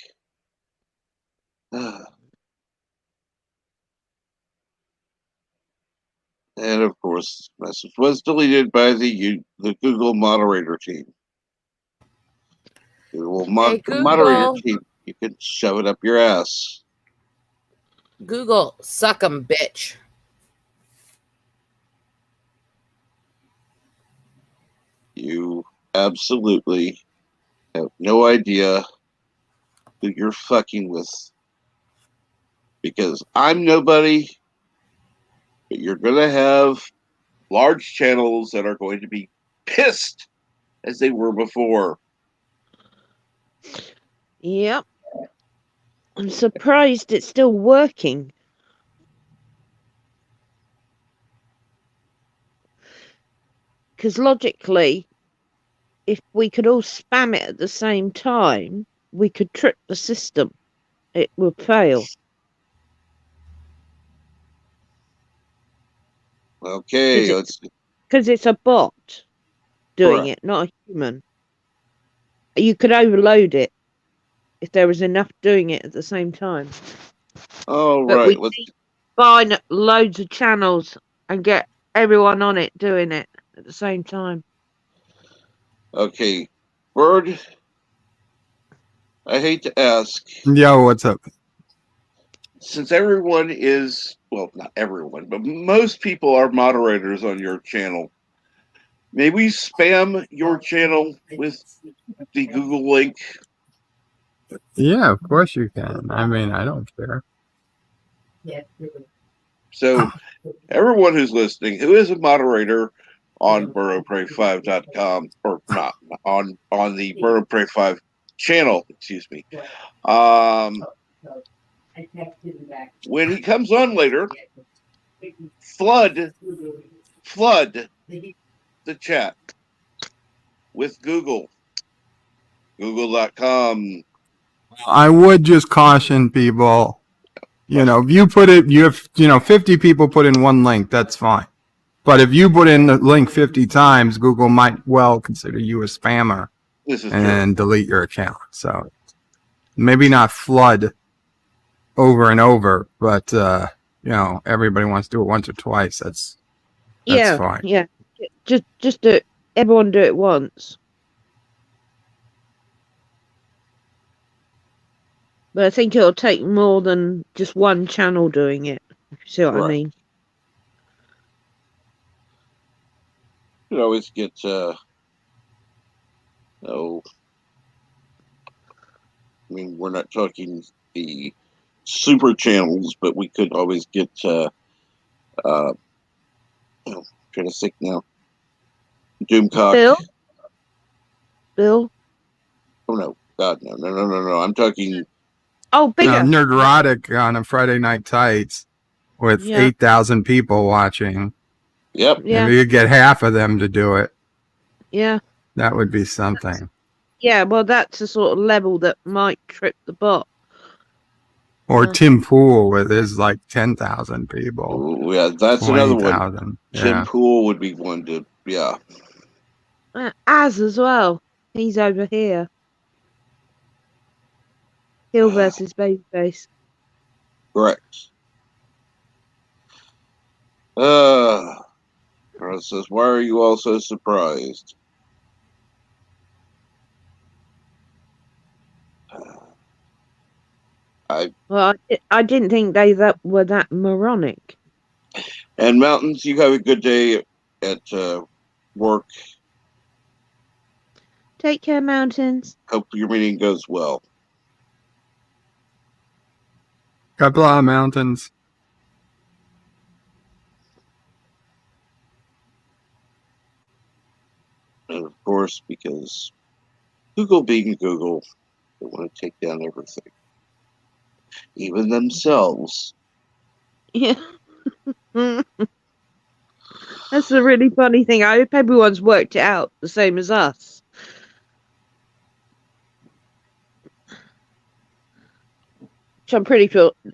And of course, the message was deleted by the Google moderator team. Google Google. moderator team, you can shove it up your ass. Google, suck 'em, bitch. You absolutely have no idea who you're fucking with. Because I'm nobody, You're going to have large channels that are going to be pissed as they were before. Yep. I'm surprised it's still working. Because logically, if we could all spam it at the same time, we could trip the system. It would fail. Okay, Because it's a bot doing Correct. it, not a human. You could overload it if there was enough doing it at the same time. All But right. we need to find loads of channels and get everyone on it doing it at the same time. Okay, Bird. I hate to ask, Yo, what's up? since everyone is, well, not everyone, but most people are moderators on your channel. May we spam your channel with the Google link? Yeah, of course you can. I mean, I don't care. So everyone who's listening, who is a moderator on BurrowPray5.com, or not on the BurrowPray5 channel, excuse me. When he comes on later, flood the chat with Google.com. I would just caution people, if you put it, you have, 50 people put in one link, that's fine. But if you put in the link 50 times, Google might well consider you a spammer This is and delete your account. So maybe not flood over and over, but, everybody wants to do it once or twice. That's fine. Yeah. Just do it. Everyone do it once. But I think it'll take more than just one channel doing it. If you see what I mean. You can always get, we're not talking the super channels, but we could always get, trying to think now. Doomcock. Bill? Oh, no. God, no. I'm talking. Oh, bigger. Nerdrotic on a Friday Night Tights with 8,000 people watching. Yep. Yeah. If you could get half of them to do it. Yeah. That would be something. Yeah, well, that's the sort of level that might trip the bot. Or Tim Pool with his 10,000 people. Ooh, yeah, that's another one. Yeah. Tim Pool would be one to, yeah. As well. He's over here. Hill versus Babyface. Correct. Carlos says, why are you all so surprised? I didn't think they were that moronic. And Mountains, you have a good day at work. Take care, Mountains. Hope your meeting goes well. Couple Mountains. And of course, because Google being Google, they want to take down everything. Even themselves. Yeah. That's the really funny thing. I hope everyone's worked it out the same as us. Which I'm pretty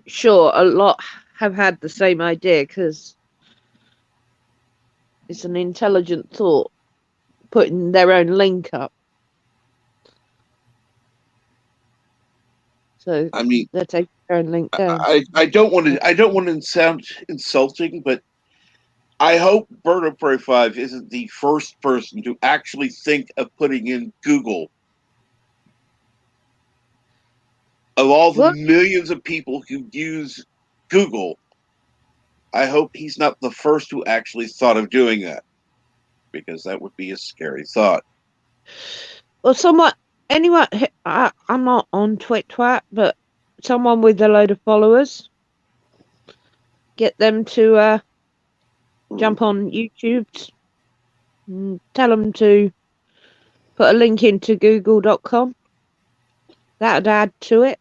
sure a lot have had the same idea, because it's an intelligent thought, putting their own link up. So I mean, they're taking their own link down. I don't want to sound insulting, but I hope Bird of Prey 5 isn't the first person to actually think of putting in Google. Of all the millions of people who use Google, I hope he's not the first who actually thought of doing that, because that would be a scary thought. Well, I'm not on Twit, but someone with a load of followers, get them to jump on YouTube, and tell them to put a link into google.com. That'd add to it.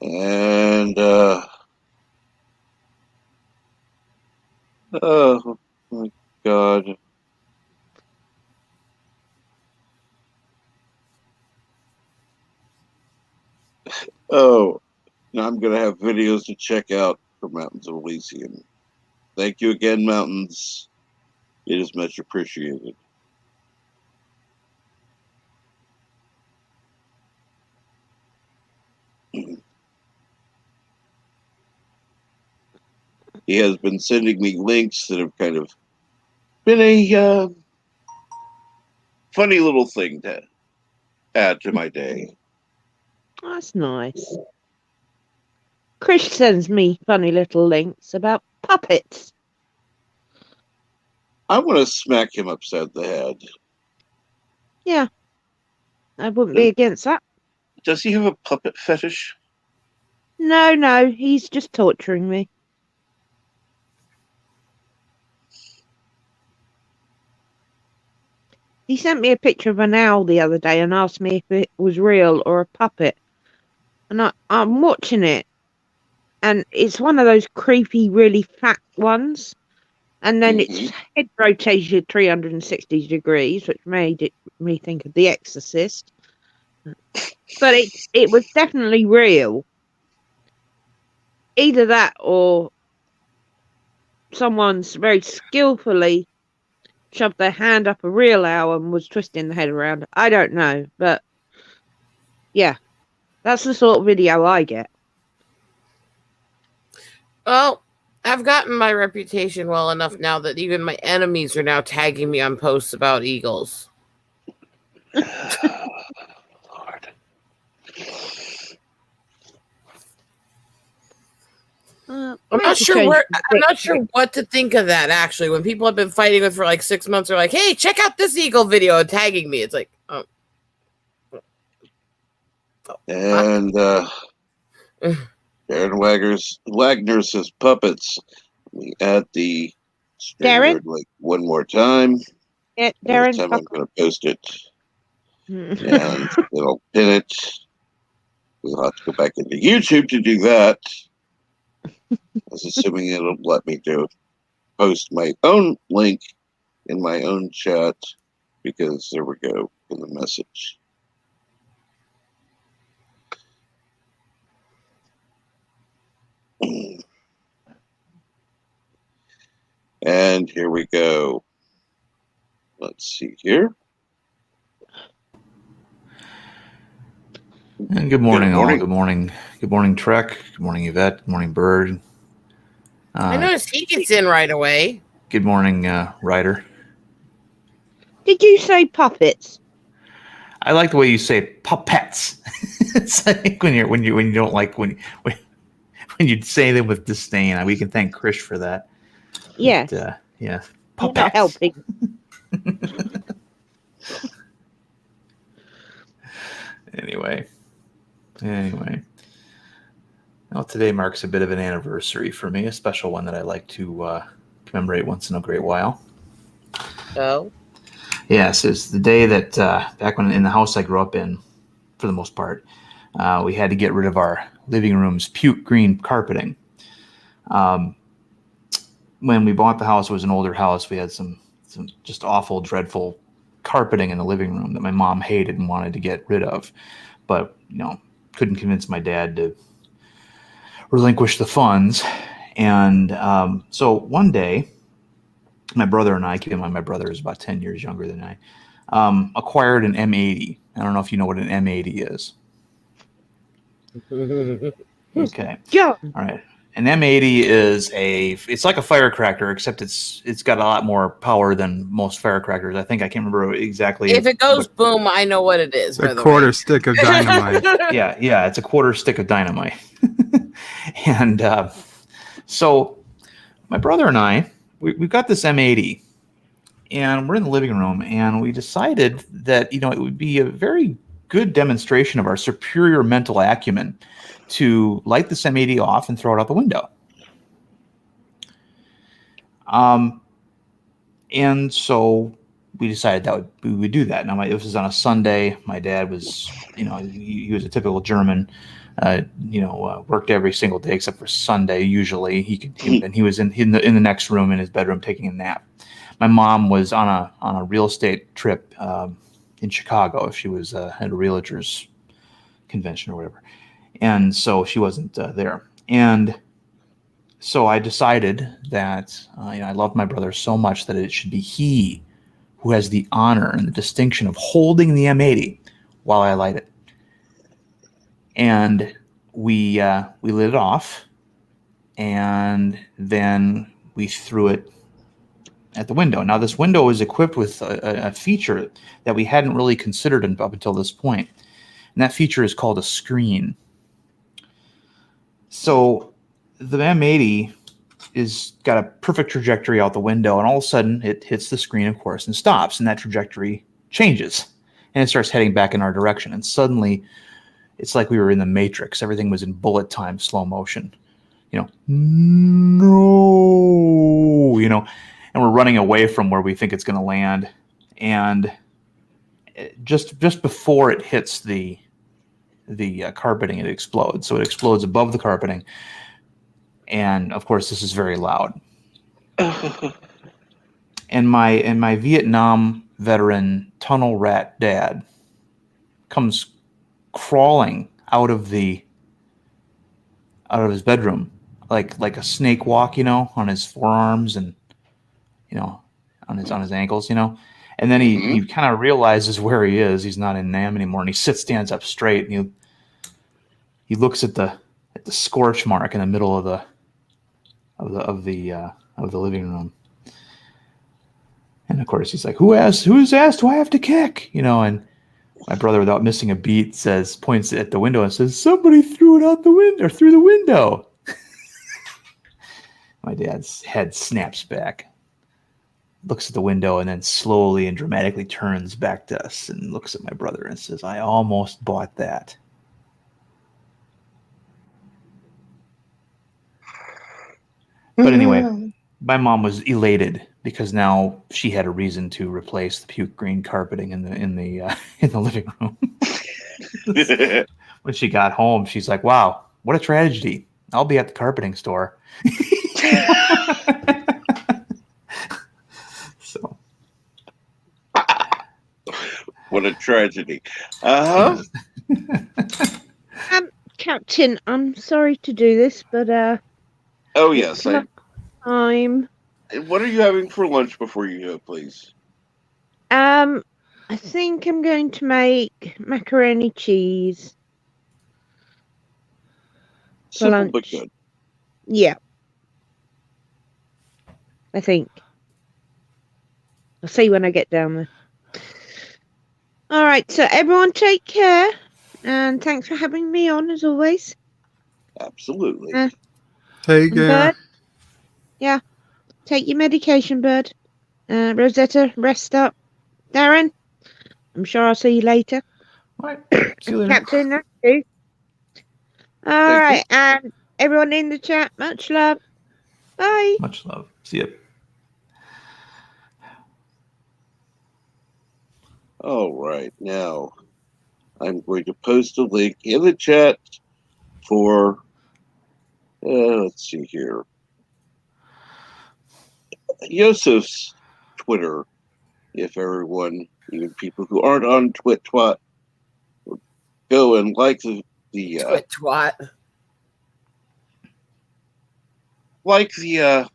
And oh my God. Oh, now I'm gonna have videos to check out for Mountains of Elysium. Thank you again, Mountains. It is much appreciated. He has been sending me links that have kind of been a funny little thing to add to my day. That's nice. Chris sends me funny little links about puppets. I want to smack him upside the head. Yeah, I wouldn't be against that. Does he have a puppet fetish? No, he's just torturing me. He sent me a picture of an owl the other day and asked me if it was real or a puppet. And I'm watching it, and it's one of those creepy, really fat ones. And then its head rotated 360 degrees, which made me think of The Exorcist. But it was definitely real. Either that or someone's very skillfully shoved their hand up a real owl and was twisting the head around. I don't know, but yeah, that's the sort of video I get. Well, I've gotten my reputation well enough now that even my enemies are now tagging me on posts about eagles. Lord. I'm not sure what to think of that, actually. When people have been fighting with for like 6 months, they're like, hey, check out this eagle video and tagging me. It's like, oh. And Darren Wagner says puppets. We add the Darren? like one more time. Yeah, Every Darren. time I'm going to post it. And it'll pin it. We'll have to go back into YouTube to do that. I was assuming it'll let me post my own link in my own chat, because there we go in the message. And here we go. Let's see here. And good morning, all. Good morning. Good morning, Trek. Good morning, Yvette. Good morning, Bird. I noticed he gets in right away. Good morning, Ryder. Did you say puppets? I like the way you say puppets. It's like when you don't like when you say them with disdain. We can thank Krish for that. Yes. But, yeah. You're not helping. Anyway. Well, today marks a bit of an anniversary for me, a special one that I like to commemorate once in a great while. Oh? Yes, it's the day that back when in the house I grew up in, for the most part, we had to get rid of our living room's puke green carpeting. When we bought the house, it was an older house. We had some just awful, dreadful carpeting in the living room that my mom hated and wanted to get rid of, but couldn't convince my dad to relinquish the funds. And so one day, my brother and I, keep in mind my brother is about 10 years younger than I, acquired an M80. I don't know if you know what an M80 is. Okay. Yeah. All right. An M80 is it's like a firecracker, except it's got a lot more power than most firecrackers. I can't remember exactly. If it goes boom, I know what it is. A quarter stick of dynamite. Yeah, it's a quarter stick of dynamite. And so my brother and I, we've got this M80, and we're in the living room, and we decided that it would be a very good demonstration of our superior mental acumen to light this M80 off and throw it out the window. And so we decided that we would do that. Now, this was on a Sunday. My dad was, he was a typical German, worked every single day except for Sunday. Usually, he was in the next room in his bedroom taking a nap. My mom was on a real estate trip in Chicago. She was at a realtors convention or whatever, and so she wasn't there. And so I decided that I loved my brother so much that it should be he who has the honor and the distinction of holding the M80 while I light it. And we lit it off, and then we threw it at the window. Now, this window is equipped with a feature that we hadn't really considered up until this point, and that feature is called a screen. So the M80 is got a perfect trajectory out the window, and all of a sudden it hits the screen, of course, and stops, and that trajectory changes, and it starts heading back in our direction. And suddenly, it's like we were in the Matrix. Everything was in bullet time, slow motion. And we're running away from where we think it's going to land, and just before it hits the carpeting, it explodes. So it explodes above the carpeting. And of course, this is very loud. And my Vietnam veteran tunnel rat dad comes crawling out of his bedroom, like a snake walk, on his forearms and on his ankles, And then he kind of realizes where he is. He's not in Nam anymore, and he stands up straight, and he looks at the scorch mark in the middle of the living room. And of course he's like, who's asked do I have to kick? And my brother, without missing a beat, points at the window and says, somebody threw it out the window, or through the window. My dad's head snaps back, looks at the window, and then slowly and dramatically turns back to us and looks at my brother and says, I almost bought that. But anyway, my mom was elated because now she had a reason to replace the puke green carpeting in the living room. When she got home, she's like, "Wow, what a tragedy! I'll be at the carpeting store." So, what a tragedy! Captain, I'm sorry to do this, but oh yes, time. What are you having for lunch before you go, please? I think I'm going to make macaroni cheese. Simple lunch. but good. Yeah. I think. I'll see when I get down there. All right, so everyone take care, and thanks for having me on as always. Absolutely. Take care. Bird, yeah, take your medication, Bird. Rosetta, rest up. Darren, I'm sure I'll see you later. All right. See you later. Captain, that's you. All right, and everyone in the chat, much love. Bye. Much love. See you. All right, now I'm going to post a link in the chat for, let's see here, Yosef's Twitter. If everyone, even people who aren't on Twit, would go and like the Twat. like the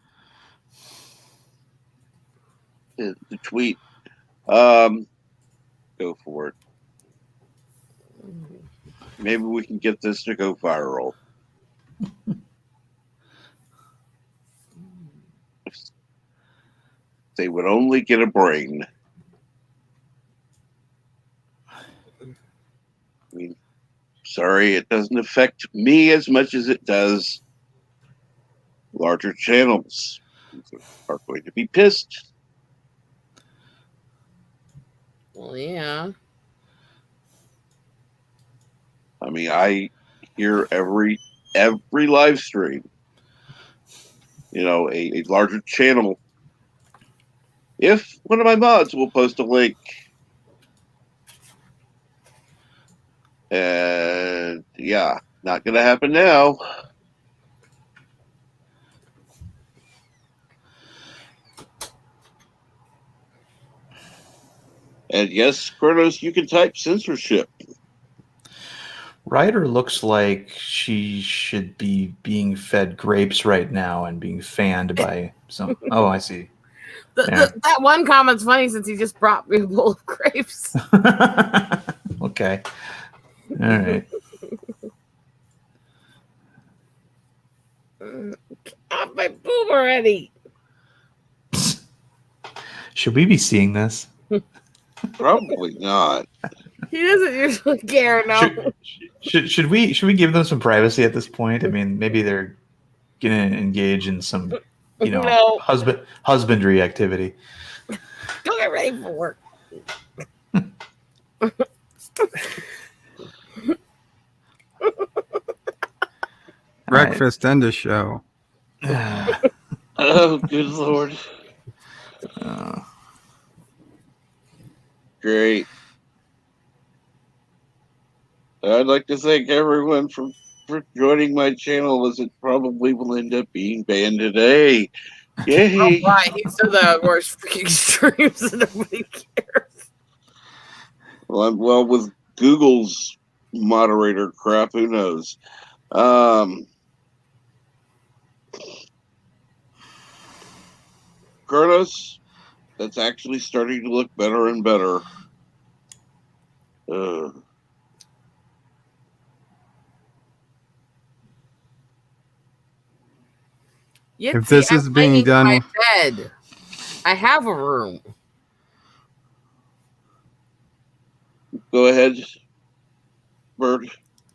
tweet. Go for it. Maybe we can get this to go viral. If they would only get a brain. I mean, sorry, it doesn't affect me as much as it does larger channels. Are going to be pissed. Well, yeah. I mean, I here every live stream. A larger channel. If one of my mods will post a link, and yeah, not going to happen now. And yes, Kronos, you can type censorship. Ryder looks like she should be being fed grapes right now and being fanned by some. Oh, I see. That one comment's funny since he just brought me a bowl of grapes. Okay. All right. Get off my boob already. Should we be seeing this? Probably not. He doesn't usually care, no. Should we give them some privacy at this point? I mean, maybe they're gonna engage in some, No. husbandry activity. Go get ready for work. Breakfast and a show. Oh, good Lord. Great. I'd like to thank everyone for joining my channel, as it probably will end up being banned today. Yay! Oh, right, he's done the worst freaking streams and nobody cares. Well, with Google's moderator crap, who knows? Kronos, that's actually starting to look better and better. If this is being done, my bed. I have a room. Go ahead, Bird.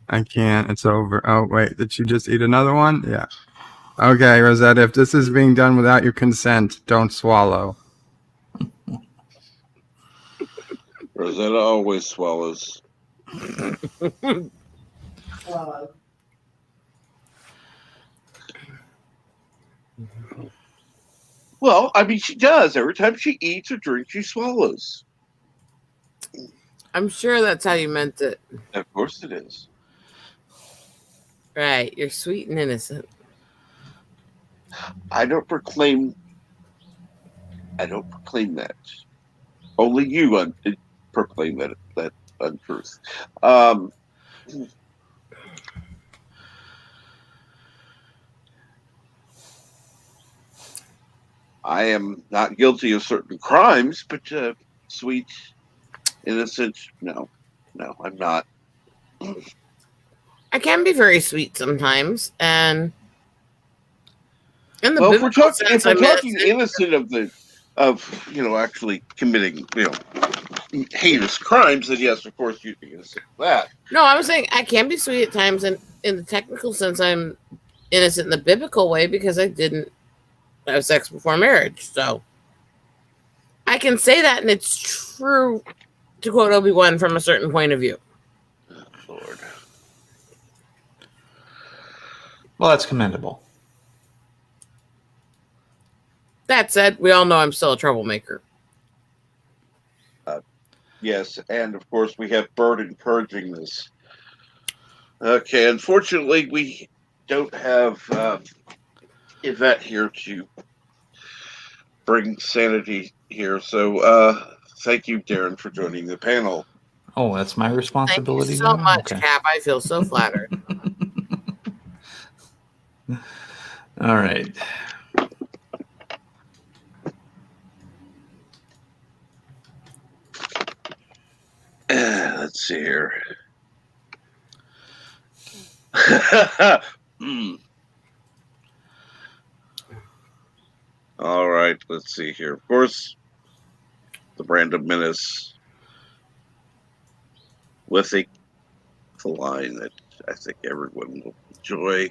I can't. It's over. Oh, wait. Did you just eat another one? Yeah. Okay, Rosetta, if this is being done without your consent, don't swallow. Rosetta always swallows. Well, I mean, she does. Every time she eats or drinks, she swallows. I'm sure that's how you meant it. Of course it is. Right. You're sweet and innocent. I don't proclaim that. Only you proclaim that untruth. I am not guilty of certain crimes, but sweet, innocent, no, I'm not. I can be very sweet sometimes, and in the If we're talking innocent of actually committing heinous crimes, then yes, of course you'd be innocent of that. No, I was saying I can be sweet at times, and in the technical sense, I'm innocent in the biblical way because I didn't have sex before marriage. So I can say that, and it's true, to quote Obi-Wan, from a certain point of view. Oh, Lord. Well, that's commendable. That said, we all know I'm still a troublemaker. Yes, and of course we have Bird encouraging this. Okay, unfortunately we don't have Yvette here to bring sanity here, so thank you, Darren, for joining the panel. Oh, that's my responsibility. Thank you so now? much, Okay. Cap. I feel so flattered. All right. Let's see here. All right, let's see here. Of course, the Random Menace with the line that I think everyone will enjoy.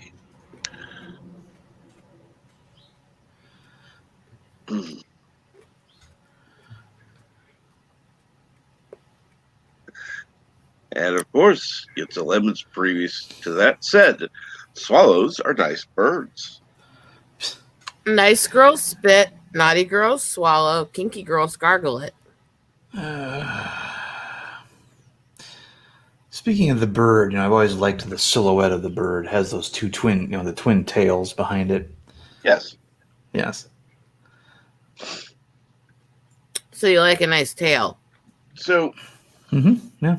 And of course, Yitza Lemons previous to that said, swallows are nice birds. Nice girls spit, naughty girls swallow, kinky girls gargle it. Speaking of the bird, I've always liked the silhouette of the bird. It has those two twin, the twin tails behind it. Yes. Yes. So you like a nice tail. So, Yeah.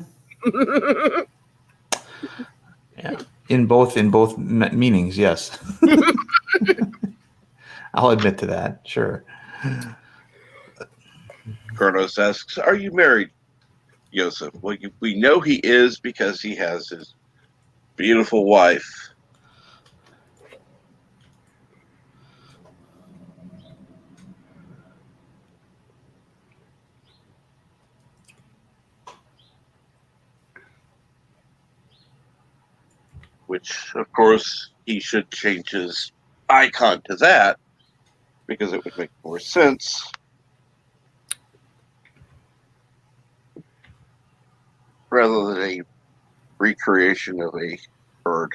Yeah. In both meanings, yes. I'll admit to that. Sure. Kronos asks, are you married, Yosef? Well, we know he is because he has his beautiful wife. Which, of course, he should change his icon to that because it would make more sense. Rather than a recreation of a bird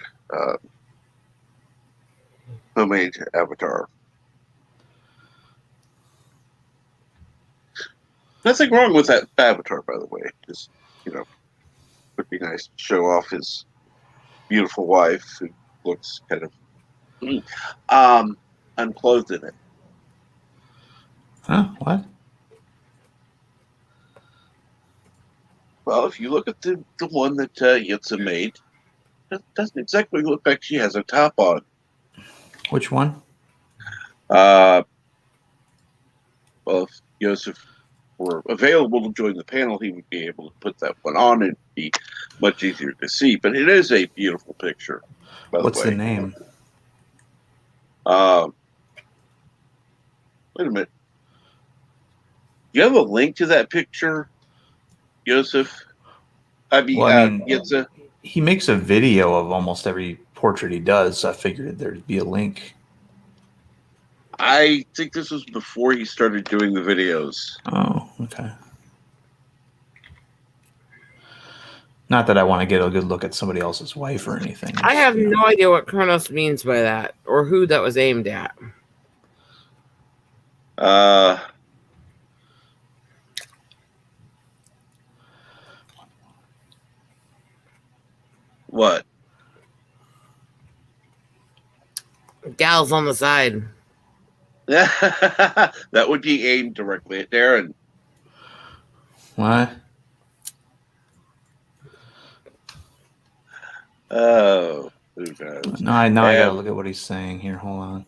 homemade avatar. Nothing wrong with that avatar, by the way. Just, would be nice to show off his beautiful wife who looks kind of unclothed in it. Huh? What? Well, if you look at the one that Yitza made, it doesn't exactly look like she has a top on. Which one? Well, if Yosef were available to join the panel, he would be able to put that one on. It'd be much easier to see. But it is a beautiful picture, by What's the way. the name? Wait a minute. Do you have a link to that picture, Yosef? Yitza? He makes a video of almost every portrait he does, so I figured there'd be a link. I think this was before he started doing the videos. Oh, okay. Not that I want to get a good look at somebody else's wife or anything. I have no idea what Kronos means by that or who that was aimed at. What? Gals on the side. That would be aimed directly at Darren. What? Oh, who knows? No, I gotta look at what he's saying here. Hold on.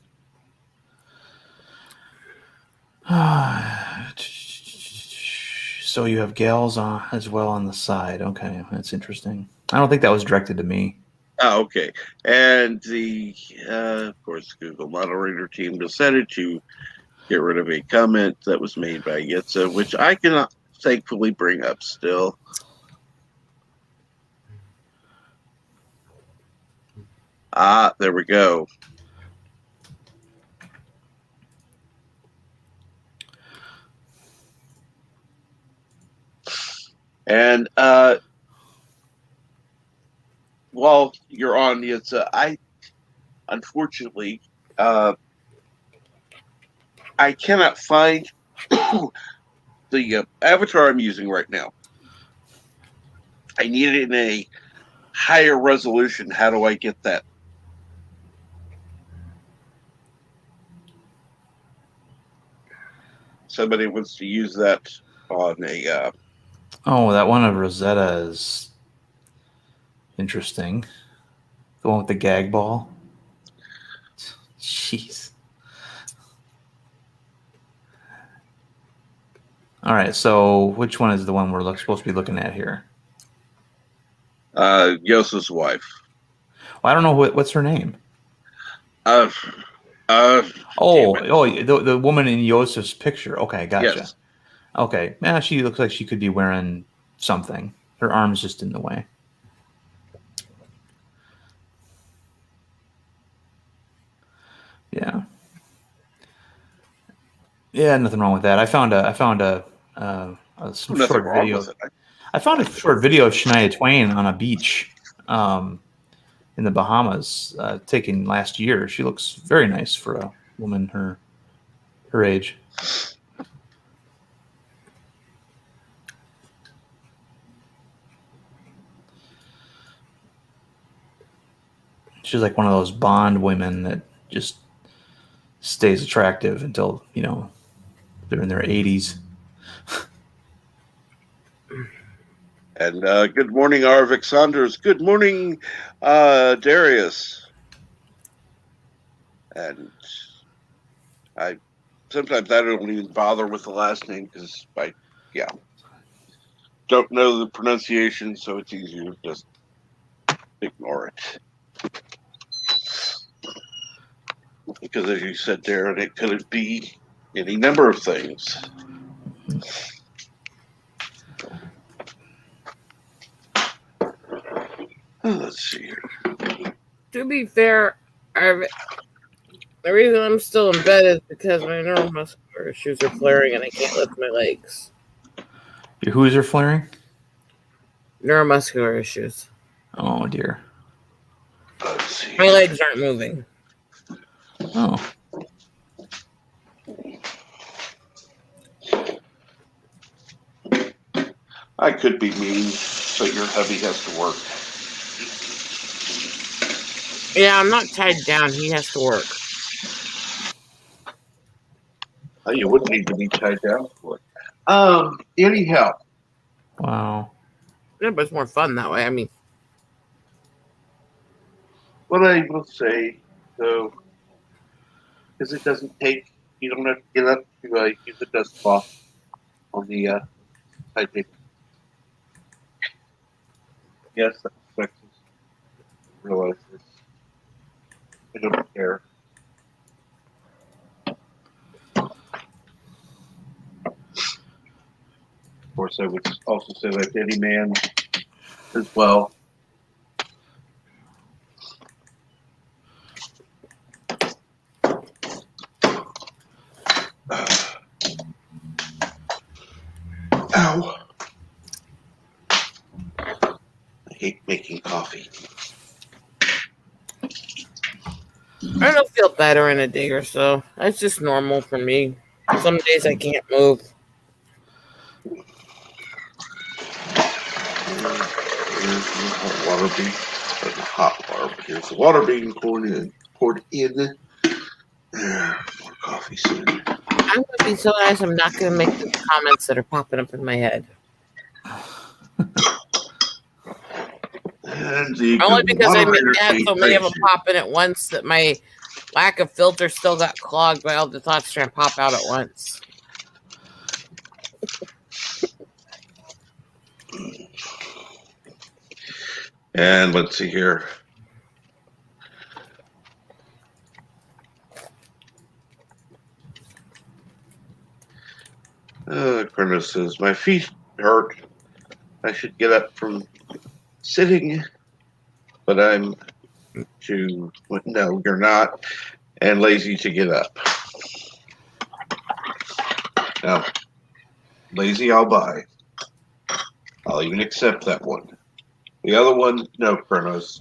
So you have gals on as well on the side. Okay, that's interesting. I don't think that was directed to me. Oh, okay. And the, of course, Google moderator team decided to get rid of a comment that was made by Yitza, which I cannot thankfully bring up still. There we go. And while you're on, I unfortunately I cannot find the avatar I'm using right now. I need it in a higher resolution. How do I get that? Somebody wants to use that on a. Oh, that one of Rosetta is interesting. The one with the gag ball. Jeez. All right, so which one is the one we're supposed to be looking at here? Yosef's wife. Well, I don't know what's her name. The woman in Yosef's picture. Okay, gotcha. Yes. Okay, yeah, she looks like she could be wearing something. Her arm's just in the way. Yeah. Yeah, nothing wrong with that. I found some short video. I found a short video of Shania Twain on a beach in the Bahamas taken last year. She looks very nice for a woman her age. She's like one of those Bond women that just stays attractive until, they're in their 80s. And good morning, Arvik Saunders. Good morning, Darius. And sometimes I don't even bother with the last name because I don't know the pronunciation, so it's easier to just ignore it. Because as you said, Darren, it could be any number of things. Let's see here. To be fair, the reason I'm still in bed is because my neuromuscular issues are flaring and I can't lift my legs. Your who's are flaring? Neuromuscular issues. Oh, dear. Let's see. My legs aren't moving. Oh. I could be mean, but your hubby has to work. Yeah, I'm not tied down. He has to work. Oh, you wouldn't need to be tied down for it. Anyhow. Wow. Yeah, but it's more fun that way. I mean, What I will say, though, because it doesn't take, you don't have to get up to use the dust cloth on the side table. Yes, that's sexist. Realize this. I don't care. Of course, I would also say that to any man as well. Ow. I hate making coffee. I don't feel better in a day or so. That's just normal for me. Some days I can't move. Here's the hot water being, hot water, but here's the water being poured in. More coffee soon. I'm going to be so nice, I'm not going to make the comments that are popping up in my head. Only because I had so many of them popping at once that my lack of filter still got clogged by all the thoughts trying to pop out at once. And let's see here. Chronos says, my feet hurt. I should get up from sitting, but I'm no, you're not, and lazy to get up. Now, lazy I'll buy. I'll even accept that one. The other one, no, Chronos.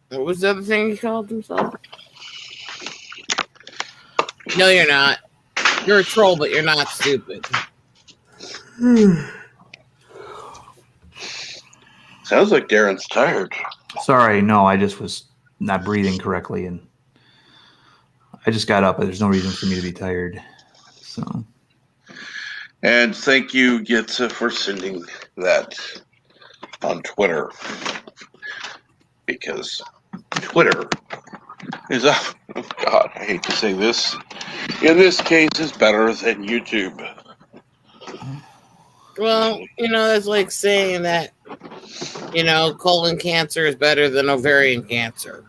What was the other thing he called himself? No, you're not. You're a troll, but you're not stupid. Sounds like Darren's tired. Sorry, no, I just was not breathing correctly, and I just got up. There's no reason for me to be tired. So. And thank you, Gitza, for sending that on Twitter. Because Twitter is, oh God, I hate to say this, in this case is better than YouTube. Well, that's like saying that, colon cancer is better than ovarian cancer.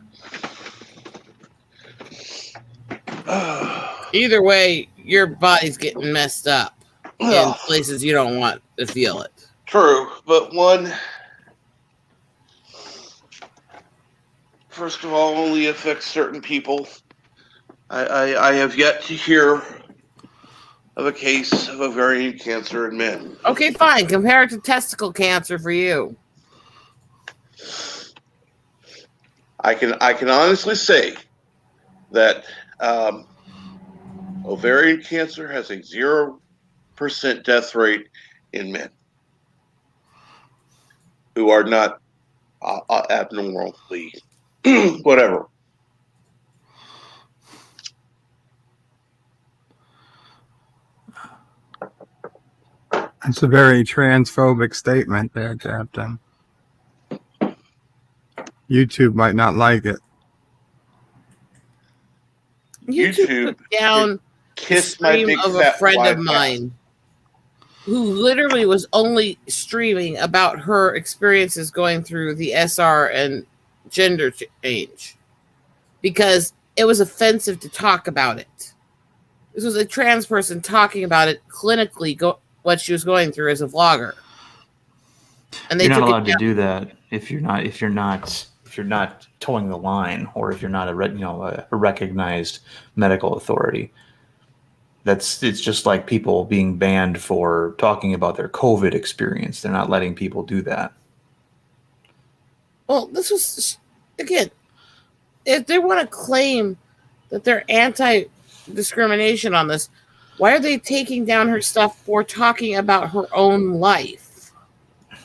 Either way, your body's getting messed up in places you don't want to feel it. True, but first of all, only affects certain people. I have yet to hear of a case of ovarian cancer in men. Okay, fine. Compare it to testicle cancer for you. I can honestly say that ovarian cancer has a 0% death rate in men who are not abnormally whatever. It's a very transphobic statement there, Captain. YouTube might not like it. YouTube took down Kiss the my stream big of a fat friend wide of mouth. mine who literally was only streaming about her experiences going through the SR and gender change because it was offensive to talk about it. This was a trans person talking about it clinically, what she was going through as a vlogger. And they You're not took allowed it to do that if you're not towing the line, or if you're not a recognized medical authority. It's just like people being banned for talking about their COVID experience. They're not letting people do that. Well, this was, again, if they want to claim that they're anti-discrimination on this, why are they taking down her stuff for talking about her own life?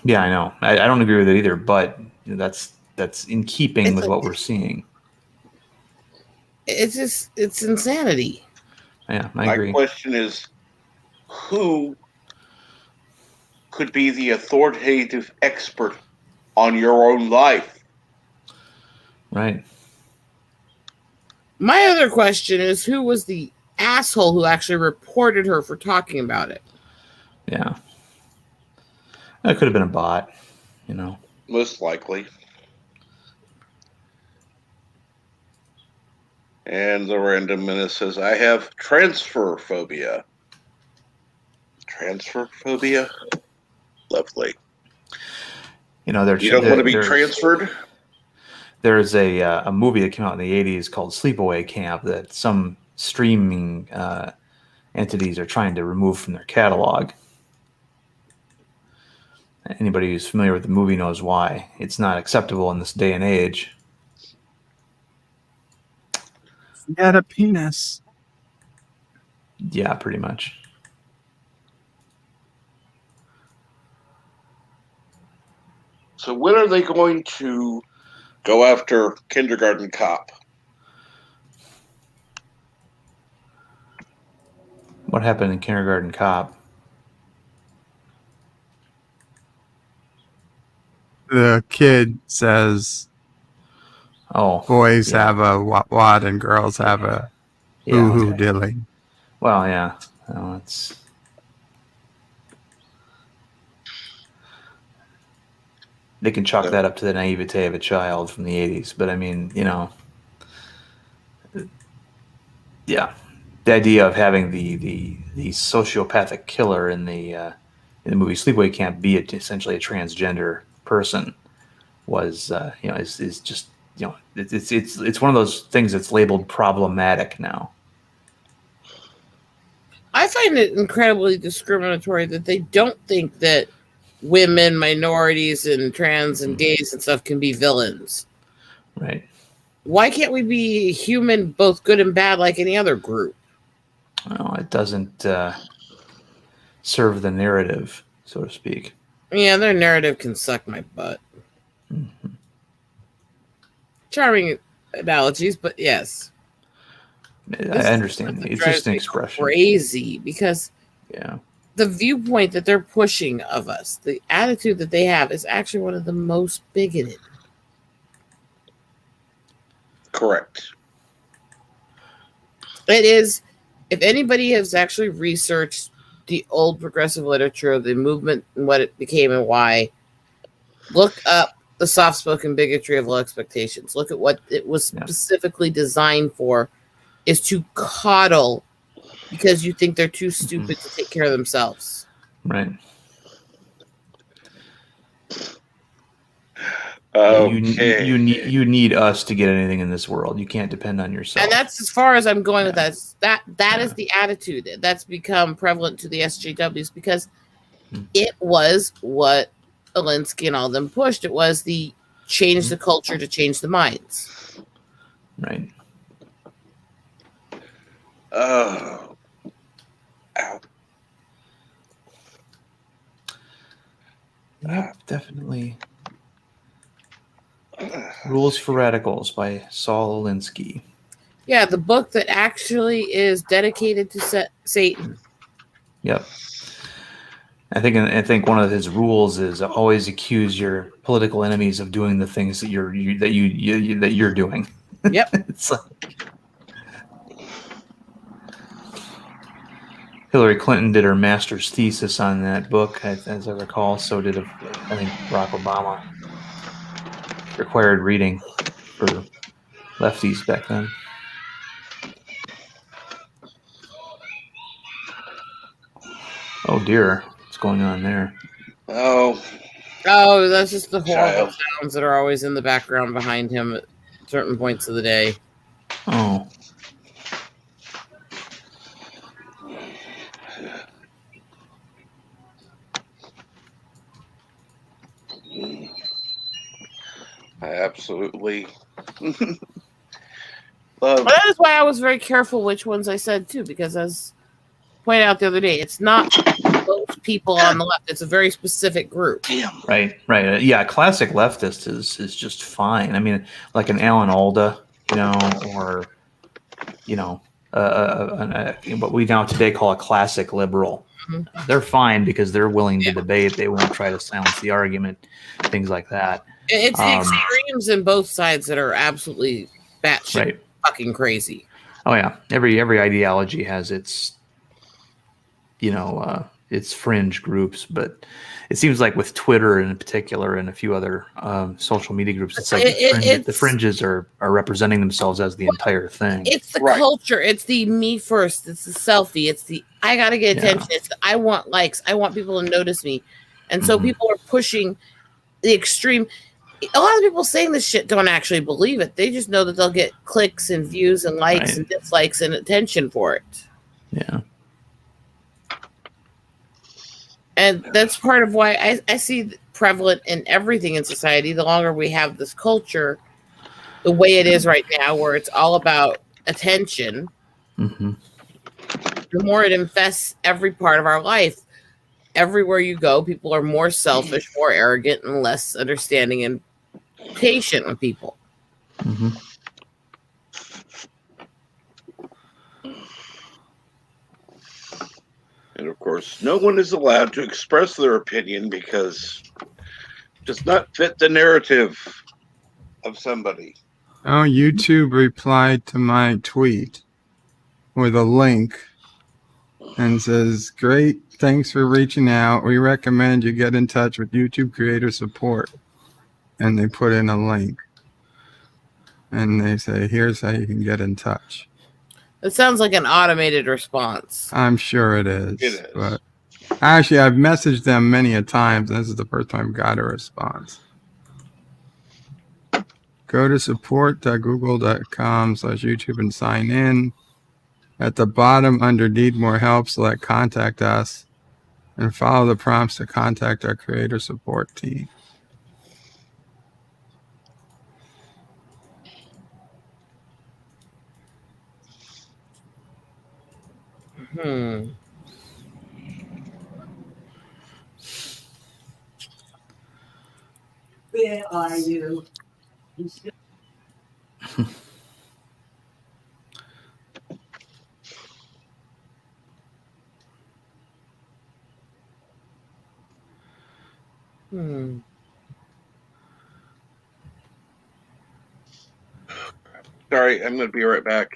Yeah, I know. I don't agree with it either, but that's in keeping with what we're seeing. It's insanity. Yeah, I My agree. question is, who could be the authoritative expert on your own life? Right. My other question is, who was the asshole who actually reported her for talking about it? Yeah. That could have been a bot, Most likely. And the random menace says, I have transfer phobia. Transfer phobia? Lovely. You don't want to be transferred? There's a movie that came out in the 80s called Sleepaway Camp that some streaming entities are trying to remove from their catalog. Anybody who's familiar with the movie knows why. It's not acceptable in this day and age. You got a penis. Yeah, pretty much. So when are they going to go after Kindergarten Cop? What happened in Kindergarten Cop? The kid says, boys have a wad and girls have a hoo-hoo dilly. Well, yeah. No, it's... They can chalk that up to the naivete of a child from the 80s. But, I mean, yeah. The idea of having the sociopathic killer in the movie Sleepaway Camp be essentially a transgender person was, is just, it's one of those things that's labeled problematic now. I find it incredibly discriminatory that they don't think that women, minorities, and trans and gays and stuff can be villains. Right. Why can't we be human, both good and bad, like any other group? Well, it doesn't serve the narrative, so to speak. Yeah, their narrative can suck my butt. Mm-hmm. Charming analogies, but yes. I understand. It's just an expression. Crazy because the viewpoint that they're pushing of us, the attitude that they have, is actually one of the most bigoted. Correct. It is. If anybody has actually researched the old progressive literature of the movement and what it became and why, look up the soft-spoken bigotry of low expectations. Look at what it was specifically designed for, is to coddle because you think they're too stupid to take care of themselves. Right. Okay. You need us to get anything in this world. You can't depend on yourself. And that's as far as I'm going with that. That is the attitude that's become prevalent to the SJWs because it was what Alinsky and all them pushed. It was the change the culture to change the minds. Right. Oh. Ow. Yep, definitely. Rules for Radicals by Saul Alinsky. Yeah, the book that actually is dedicated to Satan. Yep. I think one of his rules is always accuse your political enemies of doing the things that you're doing. Yep. It's like Hillary Clinton did her master's thesis on that book, as I recall. So did I think Barack Obama. Required reading for lefties back then. Oh dear, what's going on there? Oh. Oh, that's just the horrible Child. sounds that are always in the background behind him at certain points of the day. Oh. I absolutely But love. that is why I was very careful which ones I said too, because as pointed out the other day, it's not most people on the left. It's a very specific group. Damn. Right. Yeah, classic leftist is just fine. I mean, like an Alan Alda, or what we now today call a classic liberal. Mhm. They're fine because they're willing to debate. They won't try to silence the argument, things like that. It's the extremes in both sides that are absolutely batshit fucking crazy. Oh yeah, every ideology has its fringe groups, but it seems like with Twitter in particular and a few other social media groups, it's like the fringes are representing themselves as the entire thing. It's the culture. It's the me first. It's the selfie. It's the I gotta get attention. It's the I want likes. I want people to notice me, and so people are pushing the extreme. A lot of people saying this shit don't actually believe it. They just know that they'll get clicks and views and likes and dislikes and attention for it. Yeah. And that's part of why I see prevalent in everything in society. The longer we have this culture, the way it is right now, where it's all about attention, the more it infests every part of our life. Everywhere you go, people are more selfish, more arrogant, and less understanding and patient with people. And of course, no one is allowed to express their opinion because it does not fit the narrative of somebody. Oh, YouTube replied to my tweet with a link and says, "Great, thanks for reaching out. We recommend you get in touch with YouTube creator support." And they put in a link. And they say, "Here's how you can get in touch." It sounds like an automated response. I'm sure it is. It is. But actually, I've messaged them many a times. This is the first time I got a response. Go to support.google.com/YouTube and sign in. At the bottom under Need More Help, select Contact Us and follow the prompts to contact our creator support team. Where are you? Sorry, I'm going to be right back.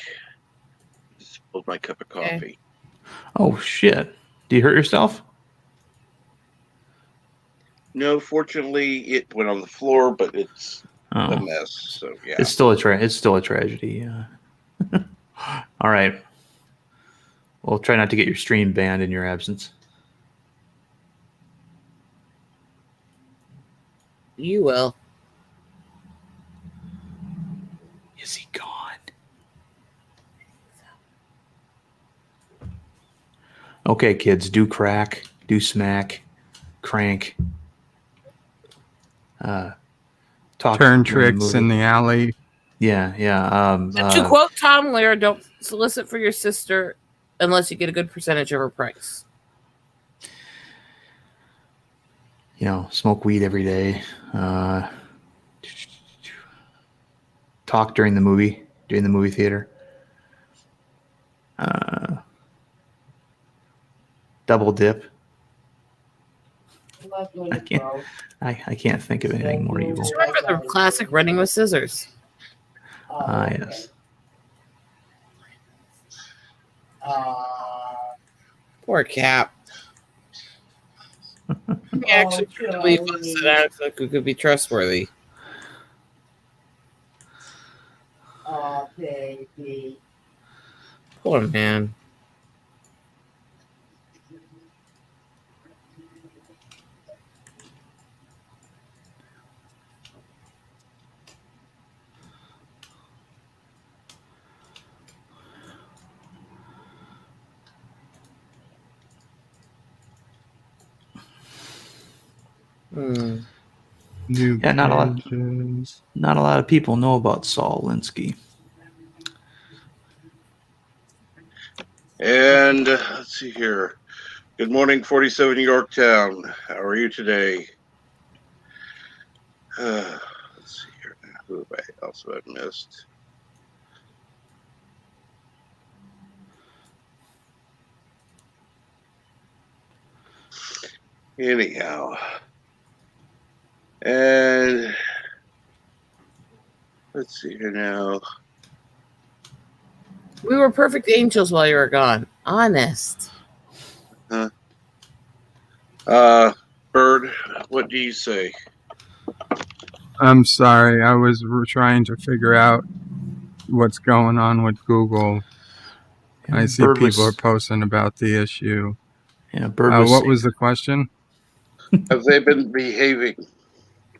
Just spilled my cup of coffee. Oh shit! Do you hurt yourself? No, fortunately, it went on the floor, but it's a mess. So yeah, it's still a tragedy. All right. We'll try not to get your stream banned in your absence. You will. Is he gone? Okay, kids, do crack, do smack, crank. Talk Turn during the tricks movie. in the alley. Yeah. To quote Tom Lehrer, don't solicit for your sister unless you get a good percentage of her price. Smoke weed every day. Talk during the movie theater. Double dip. I can't think of anything more evil. Just remember the classic running with scissors. Yes. Poor Cap. He actually believe us that Alex could be trustworthy. Oh, baby. Poor man. New Yeah, not a lot. pages. Not a lot of people know about Saul Alinsky. And let's see here. Good morning, 47 Yorktown. How are you today? Let's see here. Who have I also had missed? Anyhow. And let's see here now. We were perfect angels while you were gone. Honest. Bird, what do you say? I'm sorry. I was trying to figure out what's going on with Google. I see Bird people are was, posting about the issue. Bird was. What was the question? Have they been behaving?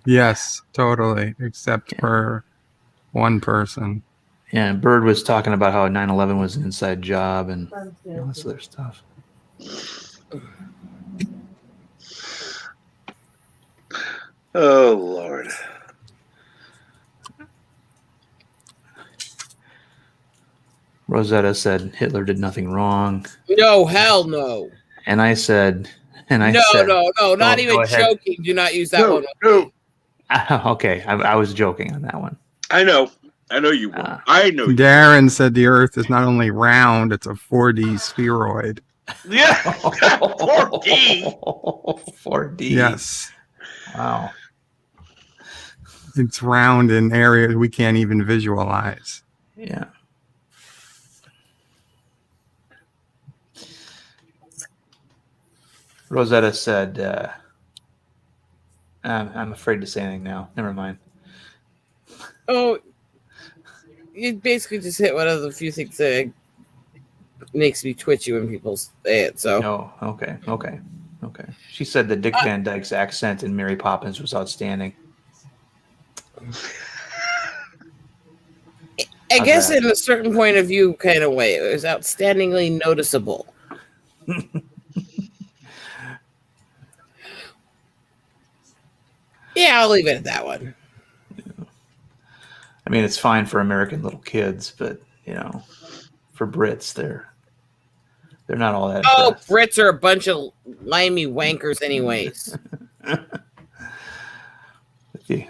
Yes, totally, except for one person. Yeah, Bird was talking about how 9/11 was an inside job and all this other stuff. Oh, Lord. Rosetta said Hitler did nothing wrong. No, hell no. And I said, No, not even joking. Do not use that one. No. Okay, I was joking on that one. I know you were. I know you. Darren said the Earth is not only round; it's a 4D spheroid. Yeah, 4D. 4D. Yes. Wow. It's round in areas we can't even visualize. Yeah. Rosetta said, I'm afraid to say anything now. Never mind. Oh, you basically just hit one of the few things that makes me twitchy when people say it. So. No. Okay. She said that Dick Van Dyke's accent in Mary Poppins was outstanding. I guess in a certain point of view kind of way, it was outstandingly noticeable. Yeah, I'll leave it at that one. I mean, it's fine for American little kids, but for Brits, they're not all that. Oh, impressed. Brits are a bunch of limey wankers, anyways.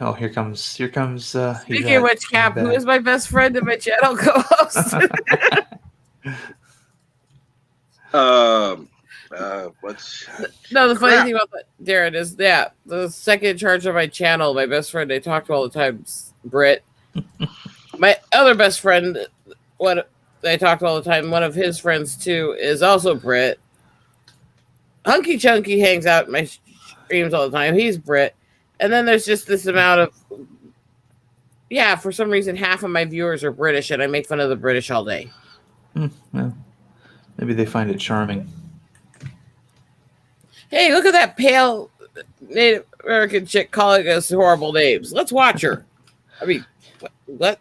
Oh, here comes. Speaking of which, Cap, who is my best friend and my channel co-host? The funny thing about that, Darren, is that the second in charge of my channel, my best friend I talk to all the time, is Brit. My other best friend, what I talk to all the time, one of his friends too, is also Brit. Hunky Chunky hangs out in my streams all the time. He's Brit. And then there's just this amount of, for some reason, half of my viewers are British, and I make fun of the British all day. Well, maybe they find it charming. Hey, look at that pale Native American chick calling us horrible names. Let's watch her. I mean, what?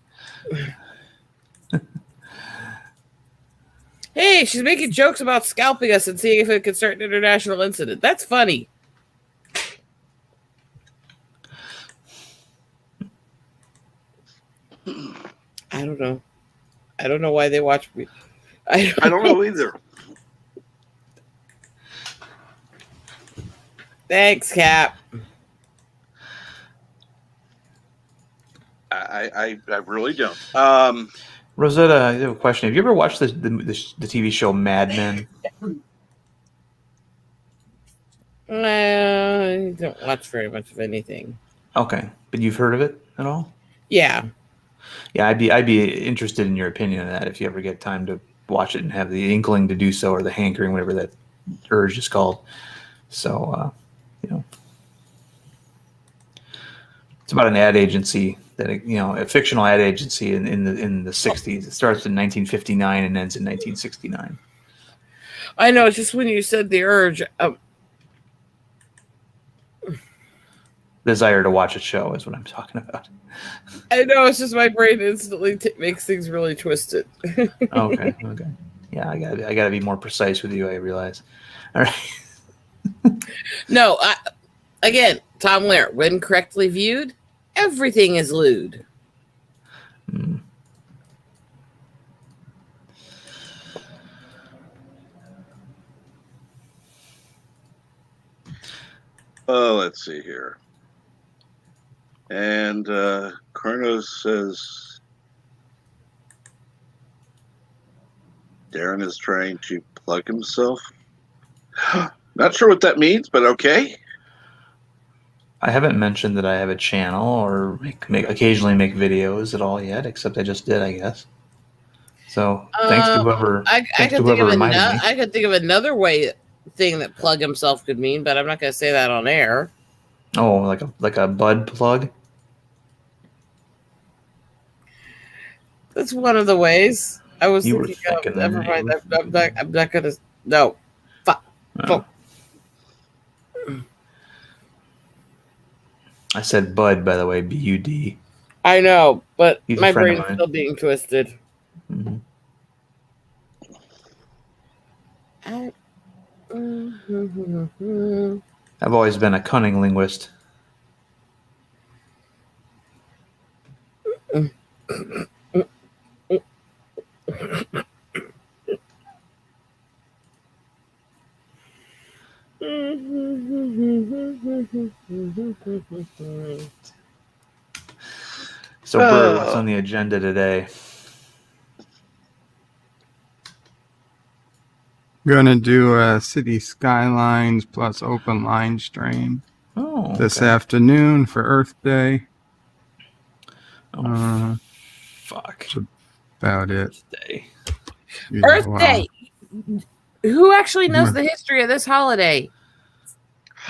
Hey, she's making jokes about scalping us and seeing if it could start an international incident. That's funny. I don't know. I don't know why they watch me. I don't know either. Thanks, Cap. I really don't. Rosetta, I have a question. Have you ever watched the TV show Mad Men? I don't watch very much of anything. Okay, but you've heard of it at all? Yeah. Yeah, I'd be interested in your opinion on that if you ever get time to watch it and have the inkling to do so, or the hankering, whatever that urge is called. So, it's about an ad agency that a fictional ad agency in the 60s. It starts in 1959 and ends in 1969. I know. It's just when you said the urge. Desire to watch a show is what I'm talking about. I know. It's just my brain instantly makes things really twisted. Okay. Yeah, I gotta be more precise with you. I realize. All right. No. Again, Tom Lair. When correctly viewed, everything is lewd. Let's see here. And Kronos says Darren is trying to plug himself. Not sure what that means, but okay. I haven't mentioned that I have a channel or occasionally make videos at all yet, except I just did, I guess. So thanks to whoever. I could think of another thing that plug himself could mean, but I'm not going to say that on air. Oh, like a bud plug. That's one of the ways I was thinking of. Never mind. I'm not going to. No. Fuck. Oh. I said bud, by the way, B-U-D. I know, but He's my brain's still being twisted. Mm-hmm. I've always been a cunning linguist. So, Bird, what's on the agenda today? Gonna do a City Skylines plus open line stream this afternoon for Earth Day. Fuck. That's about it. Earth Day. Who actually knows the history of this holiday?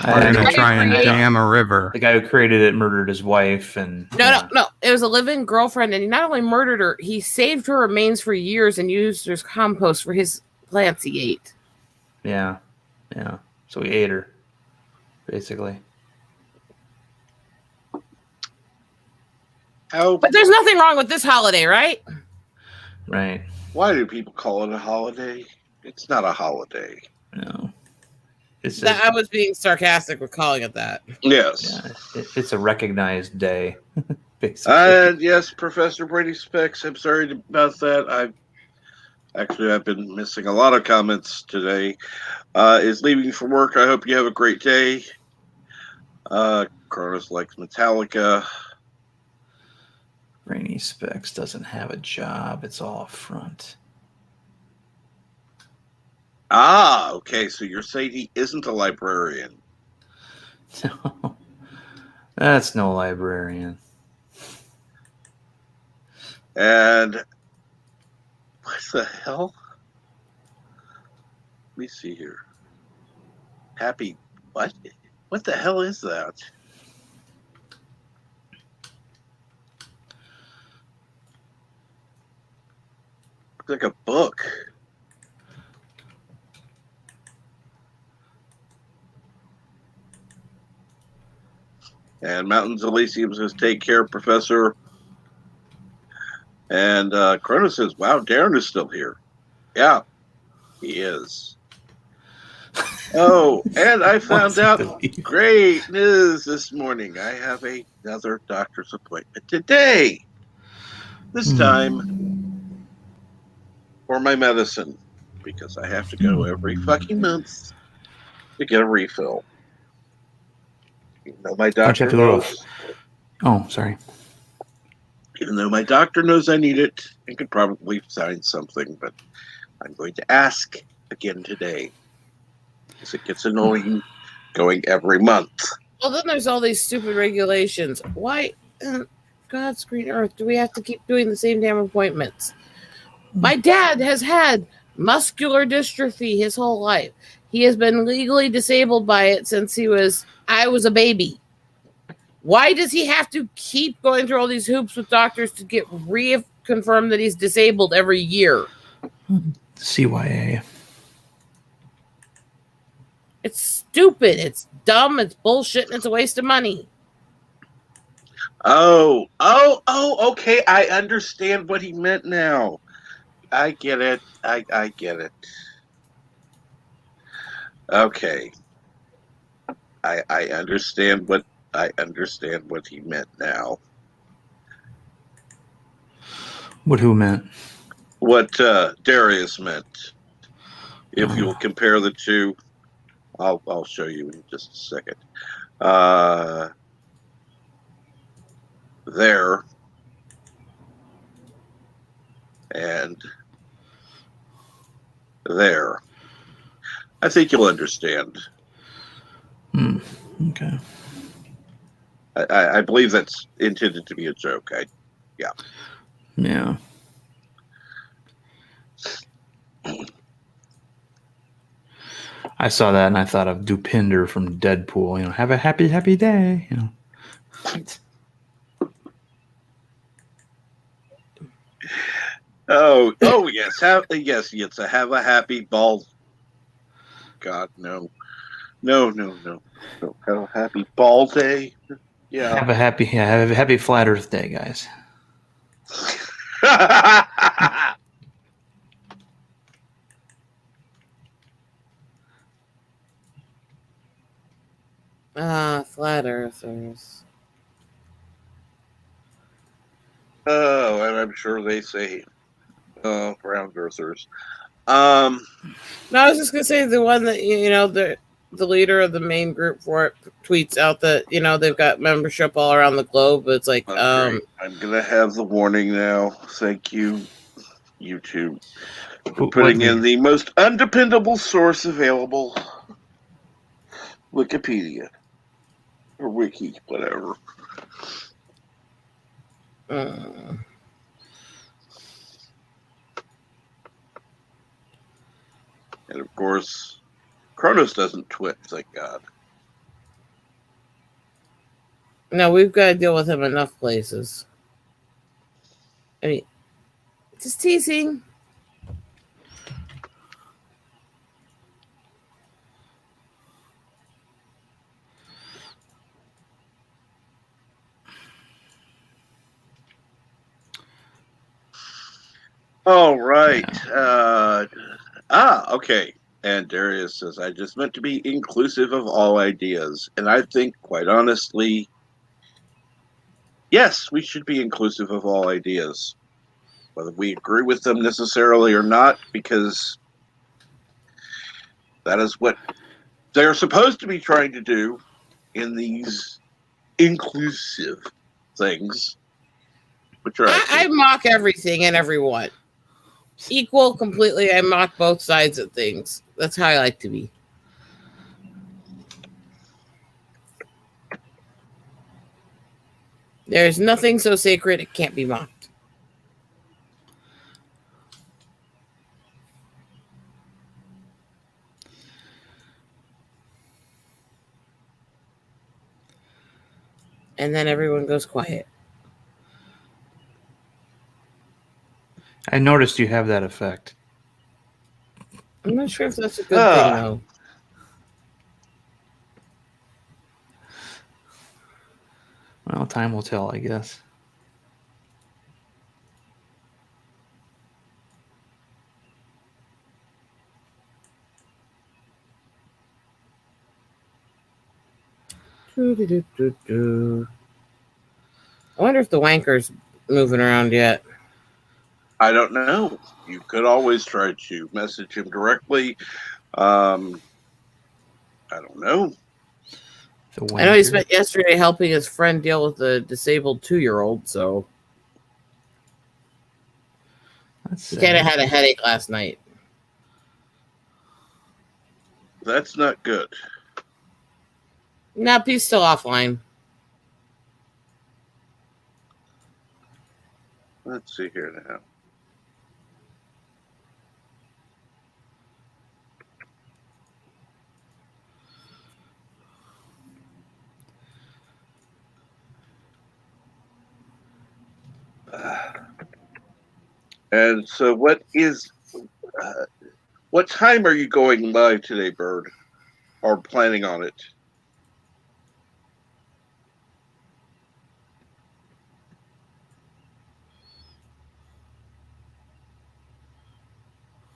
We're gonna try and dam a river. The guy who created it murdered his wife, and no. It was a live-in girlfriend, and he not only murdered her, he saved her remains for years and used her as compost for his plants he ate. Yeah. So he ate her, basically. But there's nothing wrong with this holiday, right? Right. Why do people call it a holiday? It's not a holiday. No. I was being sarcastic with calling it that. Yes. Yeah, it's a recognized day, basically. Yes, Professor Brady Specs. I'm sorry about that. I've been missing a lot of comments today. Is leaving for work. I hope you have a great day. Kronos likes Metallica. Brainy Specs doesn't have a job. It's all up front. Ah, okay. So you're saying he isn't a librarian? No, that's no librarian. And what the hell? Let me see here. Happy what? What the hell is that? Looks like a book. And Mountains Elysium says, take care, Professor. And Kronos says, wow, Darren is still here. Yeah. He is. Oh, and I found Wants him out to leave. great news this morning. I have another doctor's appointment today. This time for my medicine, because I have to go every fucking month to get a refill. Even though my Don't you have doctor to go knows, to? Oh, sorry. even though my doctor knows I need it and could probably sign something, but I'm going to ask again today, because it gets annoying going every month. Well, then there's all these stupid regulations. Why, God's green earth, do we have to keep doing the same damn appointments? My dad has had muscular dystrophy his whole life. He has been legally disabled by it since I was a baby. Why does he have to keep going through all these hoops with doctors to get reconfirmed that he's disabled every year? CYA. It's stupid. It's dumb. It's bullshit, and it's a waste of money. Oh, okay. I understand what he meant now. I get it. I get it. Okay. I understand what he meant now. Who meant? What Darius meant. If you'll compare the two, I'll show you in just a second. There and there. I think you'll understand. Okay. I believe that's intended to be a joke. Yeah. I saw that and I thought of Dupinder from Deadpool. You know, have a happy, happy day. You know. Oh yes, have a happy ball. God, no. Have a happy ball day. Yeah. Have a happy Flat Earth Day, guys. Flat earthers. Oh, and I'm sure they say round earthers. No, I was just gonna say the one that the leader of the main group for it tweets out that they've got membership all around the globe. It's like I'm gonna have the warning now. Thank you, YouTube, for putting in the most undependable source available, Wikipedia or Wiki, whatever. uh, And of course, Kronos doesn't twit. Thank God. no, we've got to deal with him enough places. I mean, just teasing. All right. Okay. And Darius says, I just meant to be inclusive of all ideas. And I think, quite honestly, yes, we should be inclusive of all ideas. Whether we agree with them necessarily or not, because that is what they're supposed to be trying to do in these inclusive things. Which are I mock everything and everyone. Equal completely. I mock both sides of things. That's how I like to be. There's nothing so sacred it can't be mocked. And then everyone goes quiet. I noticed you have that effect. I'm not sure if that's a good thing, though. Well, time will tell, I guess. I wonder if the wanker's moving around yet. I don't know. You could always try to message him directly. I don't know. The I know he wanker. spent yesterday helping his friend deal with a disabled 2-year-old, so That's he kind of sad. had a headache last night. That's not good. Nope, he's still offline. Let's see here now. And so, what time are you going live today, Bird? Or planning on it?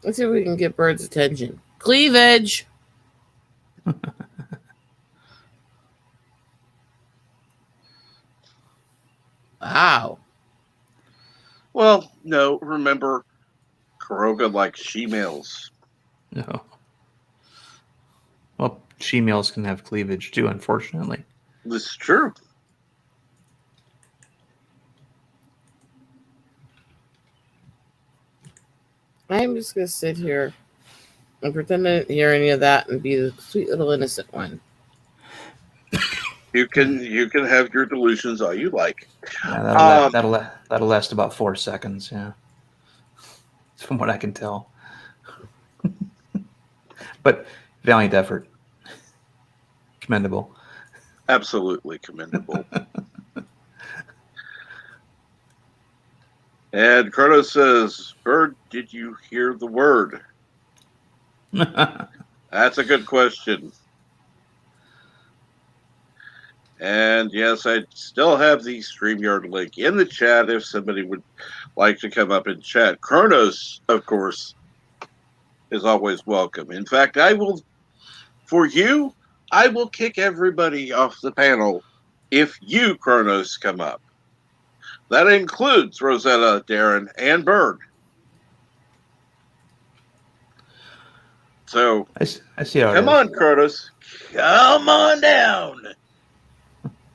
Let's see if we can get Bird's attention. Cleavage! Wow. Well, no. Remember, Kuroga likes she-males. No. Well, she-males can have cleavage too, unfortunately. This is true. I'm just going to sit here and pretend I didn't hear any of that and be the sweet little innocent one. You can have your delusions all you like. Yeah, that'll last about 4 seconds. Yeah, from what I can tell. But valiant effort, commendable. Absolutely commendable. And Kronos says, Bird, did you hear the word? That's a good question. And yes, I still have the StreamYard link in the chat if somebody would like to come up and chat. Kronos, of course, is always welcome. In fact, I will kick everybody off the panel if you, Kronos, come up. That includes Rosetta, Darren, and Bird. So, I see how it come is. on, Kronos. Come on down.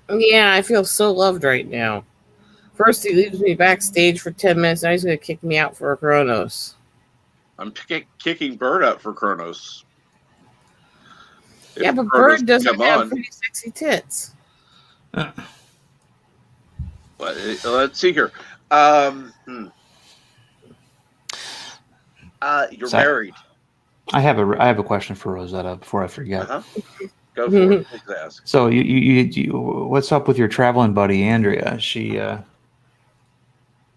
Yeah, I feel so loved right now. First, he leaves me backstage for 10 minutes. Now he's going to kick me out for a Kronos. I'm kicking Bird out for Kronos. Yeah, but Kronos Bird doesn't come have on. pretty sexy tits. Let's see here. You're married. I have a question for Rosetta before I forget. Go for it. Please ask. So you what's up with your traveling buddy Andrea? Is she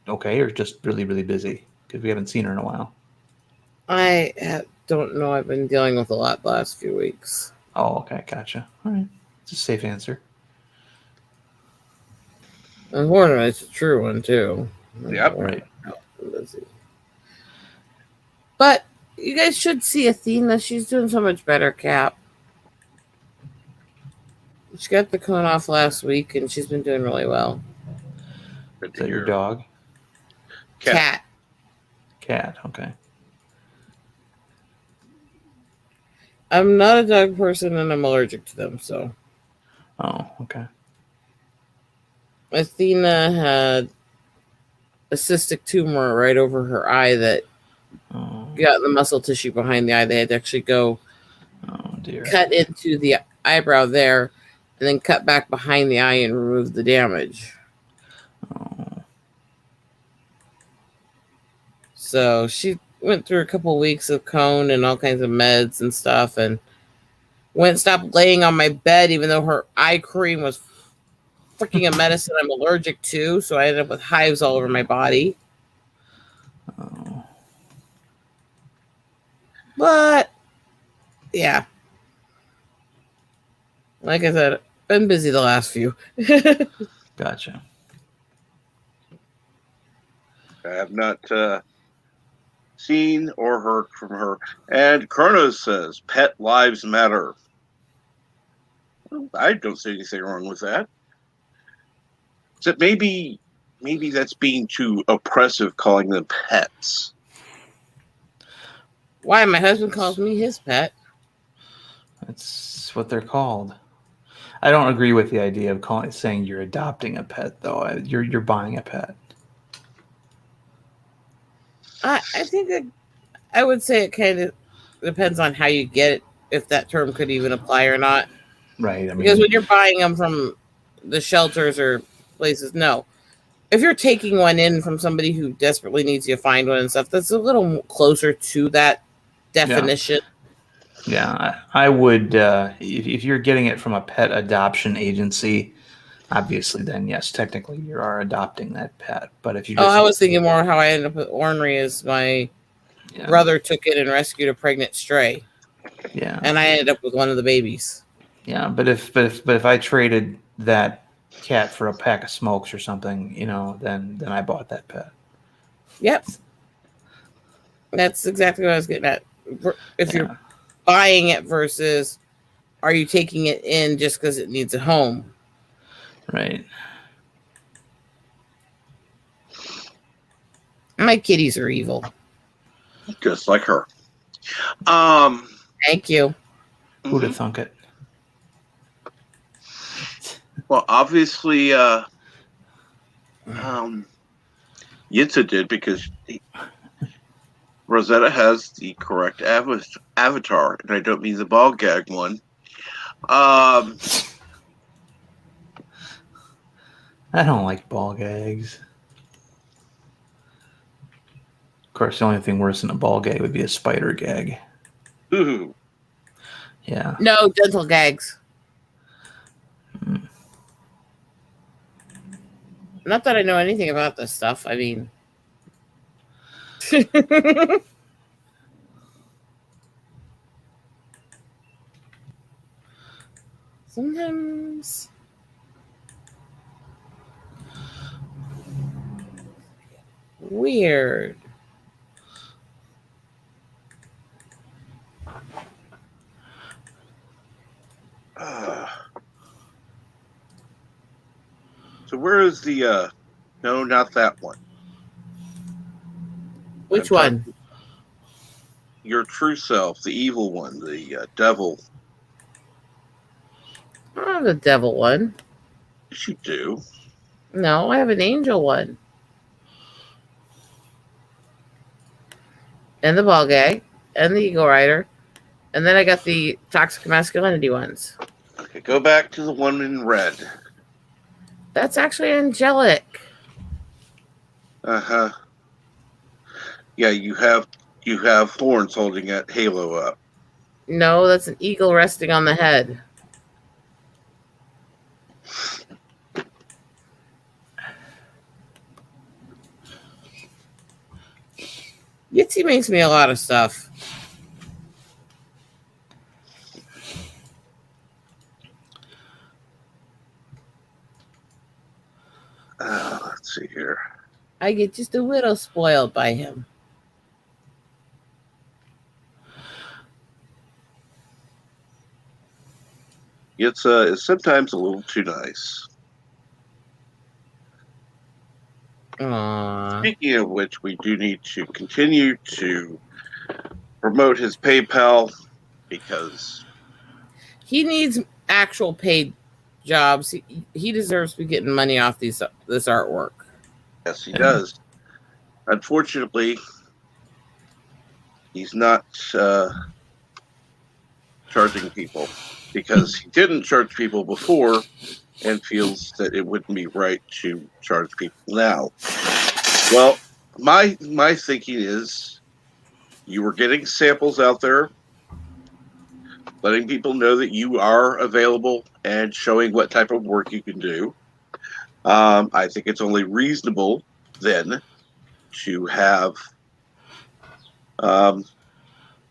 okay or just really really busy? Because we haven't seen her in a while. Don't know. I've been dealing with a lot the last few weeks. Oh, okay, gotcha. All right, it's a safe answer. Unfortunately, it's a true one too. Yep. Right. Busy. But you guys should see Athena. She's doing so much better, Cap. She got the cone off last week, and she's been doing really well. Good Is to that your hear. dog? Cat. Cat. Okay. I'm not a dog person, and I'm allergic to them. So Oh, okay. Athena had a cystic tumor right over her eye that got in the muscle tissue behind the eye. They had to actually go dear. cut into the eyebrow there and then cut back behind the eye and remove the damage. So she went through a couple weeks of cone and all kinds of meds and stuff, and stopped laying on my bed even though her eye cream was freaking a medicine I'm allergic to. So I ended up with hives all over my body. But yeah, like I said, been busy the last few. Gotcha. I have not seen or heard from her. And Kronos says, pet lives matter. don't see anything wrong with that. Except maybe that's being too oppressive, calling them pets. Why? My husband calls me his pet. That's what they're called. I don't agree with the idea of saying you're adopting a pet, though. You're buying a pet. I think that I would say it kind of depends on how you get it, if that term could even apply or not. Right. I mean, Because when you're buying them from the shelters or places, no. If you're taking one in from somebody who desperately needs you to find one and stuff, that's a little closer to that definition. yeah, I would. If you're getting it from a pet adoption agency, obviously, then yes, technically you are adopting that pet. But if you just, I was thinking more how I ended up with Ornery is my brother took it and rescued a pregnant stray. Yeah. And I ended up with one of the babies. Yeah, but if I traded that cat for a pack of smokes or something, then I bought that pet. Yep. That's exactly what I was getting at. If you're buying it versus are you taking it in just because it needs a home? Right. My kitties are evil. Just like her. Thank you. Who'd have thunk it? Well, obviously, Yitza did because Rosetta has the correct avatar, and I don't mean the ball gag one. I don't like ball gags. Of course, the only thing worse than a ball gag would be a spider gag. Ooh. Yeah. No dental gags. Not that I know anything about this stuff. I mean, sometimes weird. So where is the no, not that one. Which one? Your true self, the evil one, the devil. I don't have the devil one. Yes, you do. No, I have an angel one. And the ball gag. And the eagle rider. And then I got the toxic masculinity ones. Okay, go back to the one in red. That's actually angelic. Uh-huh. Yeah, you have horns holding that halo up. No, that's an eagle resting on the head. Yitzy makes me a lot of stuff. Let's see here. I get just a little spoiled by him. It's sometimes a little too nice. Aww. Speaking of which, we do need to continue to promote his PayPal because He needs actual paid jobs. He deserves to be getting money off this artwork. yes, he does. Unfortunately, he's not charging people because he didn't charge people before and feels that it wouldn't be right to charge people now. Well, my thinking is you were getting samples out there, letting people know that you are available and showing what type of work you can do. I think it's only reasonable then to have, and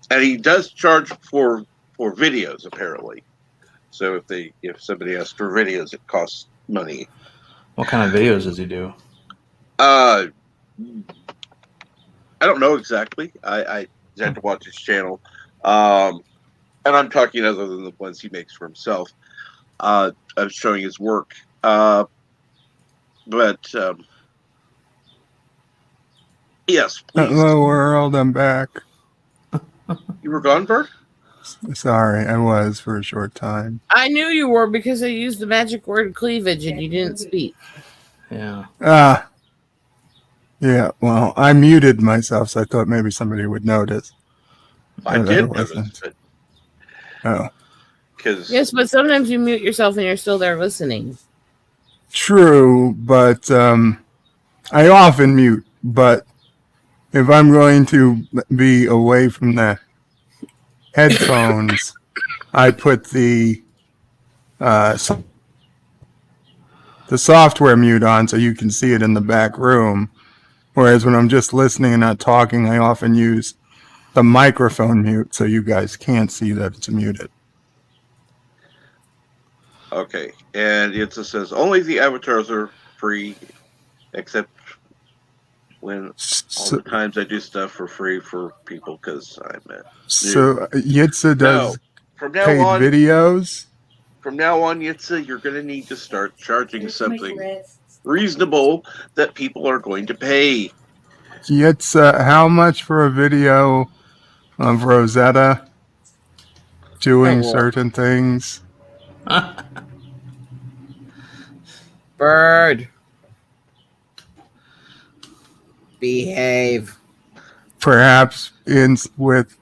he does charge for videos apparently. So if somebody asks for videos, it costs money. What kind of videos does he do? I don't know exactly. I had to watch his channel, and I'm talking other than the ones he makes for himself. of showing his work. But yes, please. Hello, world. I'm back. You were gone, Bert? Sorry, I was for a short time. I knew you were because I used the magic word cleavage and you didn't speak. Yeah. Yeah, well, I muted myself, so I thought maybe somebody would notice. I But did wasn't. notice, Oh, because Yes, but sometimes you mute yourself and you're still there listening. true, but I often mute. But if I'm going to be away from the headphones, I put the software mute on so you can see it in the back room. Whereas when I'm just listening and not talking, I often use the microphone mute so you guys can't see that it's muted. okay, and it just says only the avatars are free, except when all the times I do stuff for free for people because I'm So Yitza does from now paid on, videos. From now on, Yitza, you're going to need to start charging something reasonable that people are going to pay. Yitza, how much for a video of Rosetta doing certain things? Bird. Behave. Perhaps with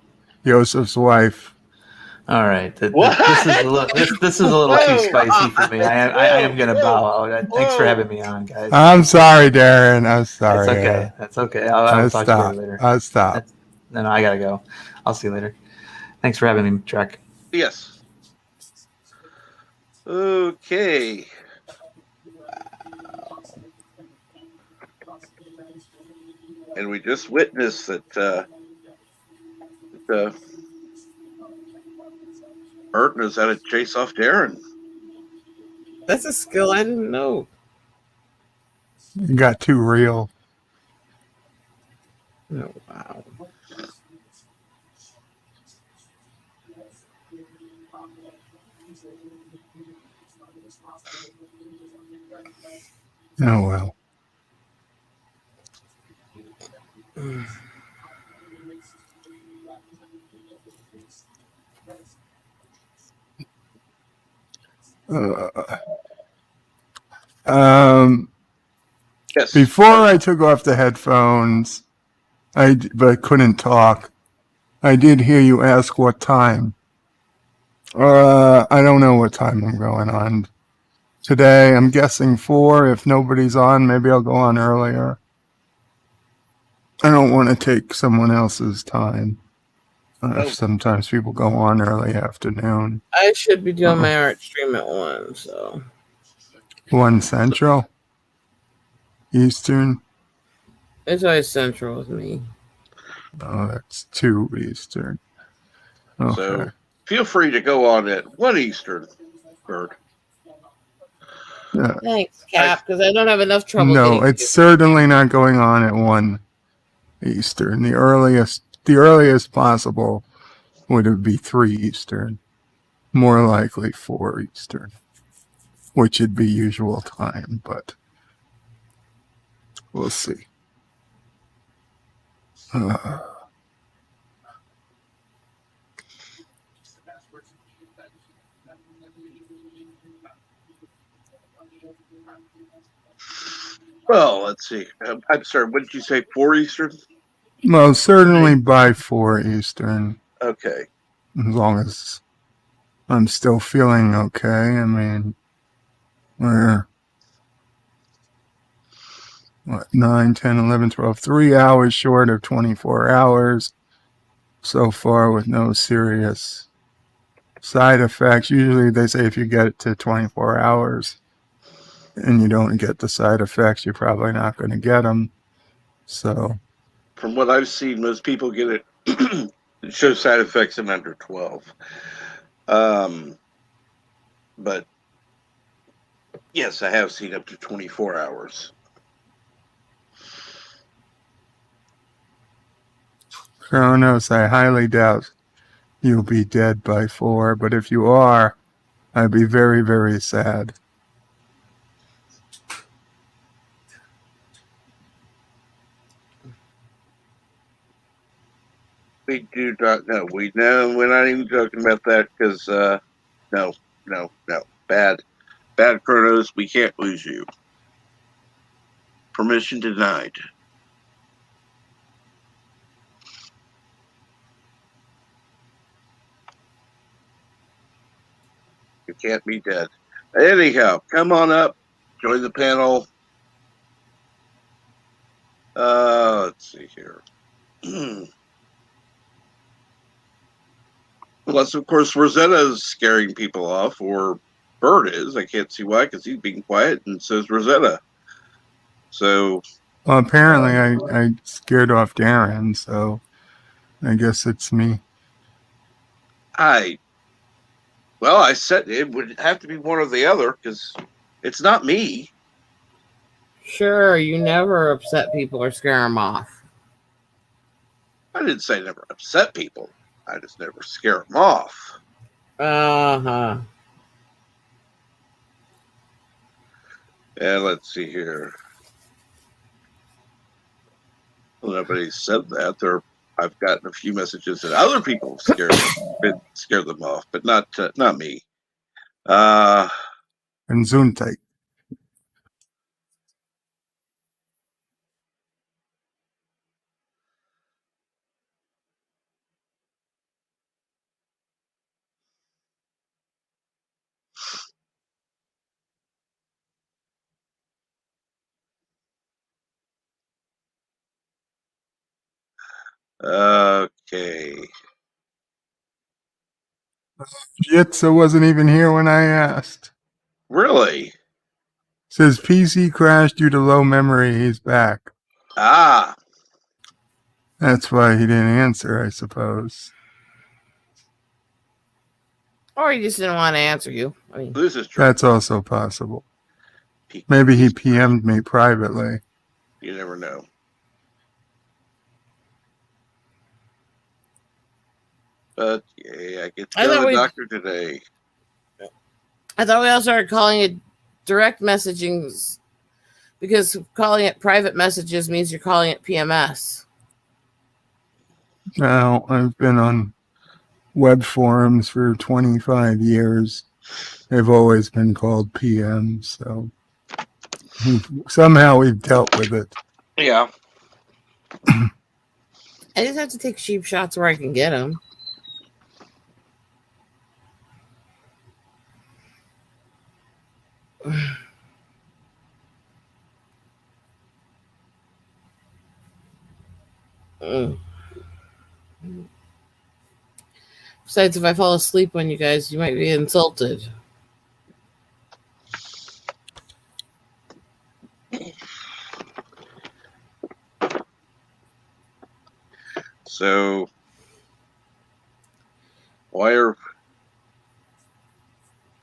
Joseph's wife. All right, this is a little too spicy for me. I am gonna bow out. Thanks for having me on, guys. I'm sorry, Darren. I'm sorry. That's okay. That's okay. I'll talk to you guys later. I'll stop. No, I gotta go. I'll see you later. Thanks for having me, Trek. Yes. Okay. And we just witnessed that Bert knows how to chase off Darren. That's a skill I didn't know. You got too real. Oh, wow. Oh, well. Yes. Before I took off the headphones, but couldn't talk, I did hear you ask what time. I don't know what time I'm going on today. I'm guessing 4. If nobody's on, maybe I'll go on earlier. I don't want to take someone else's time. Sometimes people go on early afternoon. I should be doing my art stream at 1, so. 1 Central? Eastern? It's always Central with me. Oh, that's 2 Eastern. Okay. So feel free to go on at 1 Eastern, Bert. Thanks, Cap, because I don't have enough trouble. No, it's certainly not going on at 1 Eastern. The earliest possible would be 3 Eastern. More likely 4 Eastern, which would be usual time, but we'll see. Well, let's see. I'm sorry. What did you say? 4 Eastern? Well, certainly by 4 Eastern. Okay. As long as I'm still feeling okay. I mean, we're 9, 10, 11, 12, 3 hours short of 24 hours so far with no serious side effects. Usually they say if you get it to 24 hours and you don't get the side effects, you're probably not going to get them. So, from what I've seen, most people get it. It shows side effects in under 12. But yes, I have seen up to 24 hours. Kronos, I highly doubt you'll be dead by 4, but if you are, I'd be very, very sad. We do not know. We know we're not even joking about that because no. Bad Kronos, we can't lose you. Permission denied. You can't be dead. Anyhow, come on up, join the panel. Let's see here. Unless, of course, Rosetta's scaring people off, or Bird is. I can't see why, because he's being quiet, and so is Rosetta. So, Well, apparently I scared off Darren, so I guess it's me. I said it would have to be one or the other, because it's not me. Sure, you never upset people or scare them off. I didn't say never upset people. I just never scare them off. Uh-huh. And let's see here. Well, nobody said that. I've gotten a few messages that other people scared them off, but not me. And Zuntek. Okay. Jitsa wasn't even here when I asked. Really? Says PC crashed due to low memory. He's back. Ah. That's why he didn't answer, I suppose. Or he just didn't want to answer you. I mean, This is true. That's also possible. Maybe he PM'd me privately. You never know. But yeah, I get to go to the doctor today. I thought we all started calling it direct messaging because calling it private messages means you're calling it PMS. Now, I've been on web forums for 25 years. They've always been called PM, so somehow we've dealt with it. Yeah. I just have to take cheap shots where I can get them. Besides, if I fall asleep on you guys, you might be insulted. So,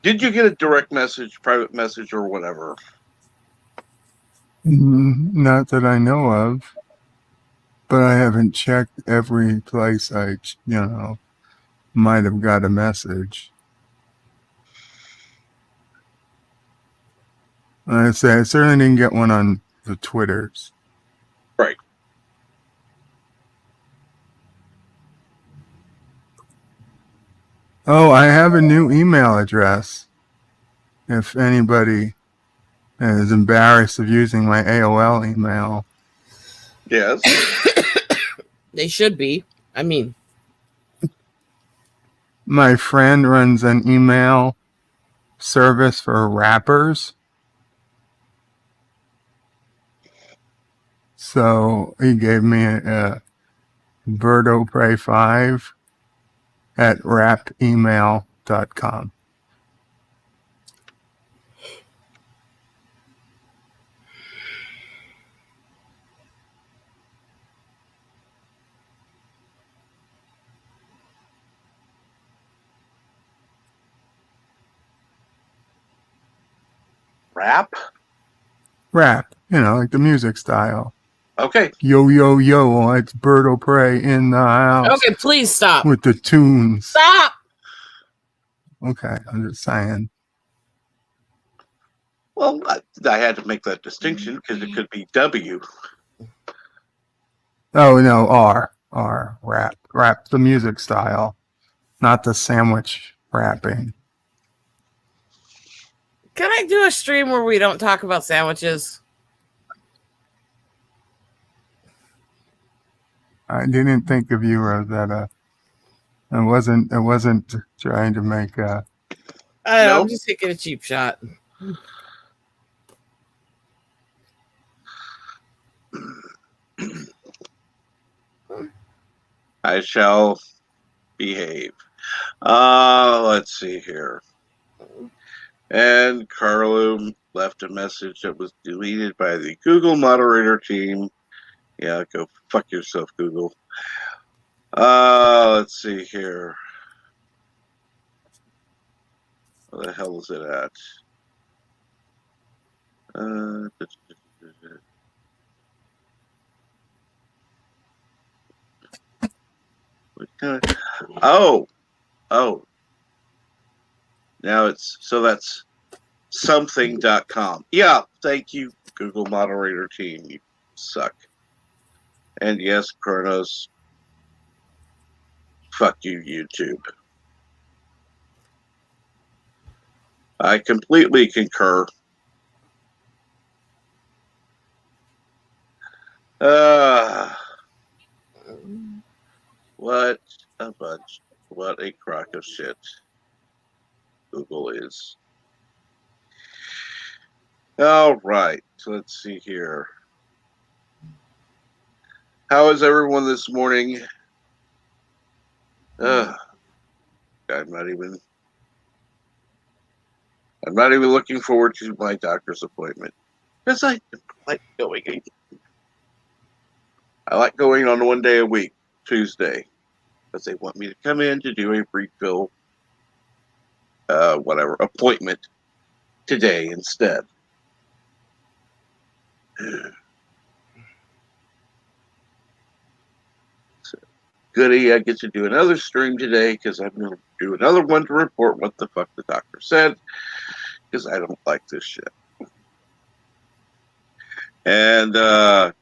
did you get a direct message, private message, or whatever? Not that I know of, but I haven't checked every place I, might have got a message. I say I certainly didn't get one on the Twitters. Right. Oh, I have a new email address. If anybody is embarrassed of using my AOL email. Yes. They should be. I mean, my friend runs an email service for rappers. So he gave me a BirdoPray5 at rapemail.com. Rap, like the music style. Okay. Yo, yo, yo, it's BirdoPray in the house. okay, please stop. With the tunes. Stop. Okay. I'm just saying. Well, I had to make that distinction because it could be W. Oh no, rap the music style, not the sandwich wrapping. Can I do a stream where we don't talk about sandwiches? I didn't think of you, Rosetta. I wasn't trying to make a. No. I'm just taking a cheap shot. I shall behave. Let's see here. And Carlo left a message that was deleted by the Google moderator team. Yeah, go fuck yourself, Google. Let's see here. Where the hell is it at? Oh. Now that's something.com. Yeah, thank you, Google moderator team. You suck. And yes, Kronos, fuck you, YouTube. I completely concur. What a bunch. What a crock of shit Google is. All right, so let's see here. How is everyone this morning? I'm not even looking forward to my doctor's appointment because I like going. I like going on one day a week, Tuesday, because they want me to come in to do a refill, appointment today instead. So, goody, I get to do another stream today because I'm going to do another one to report what the fuck the doctor said because I don't like this shit. And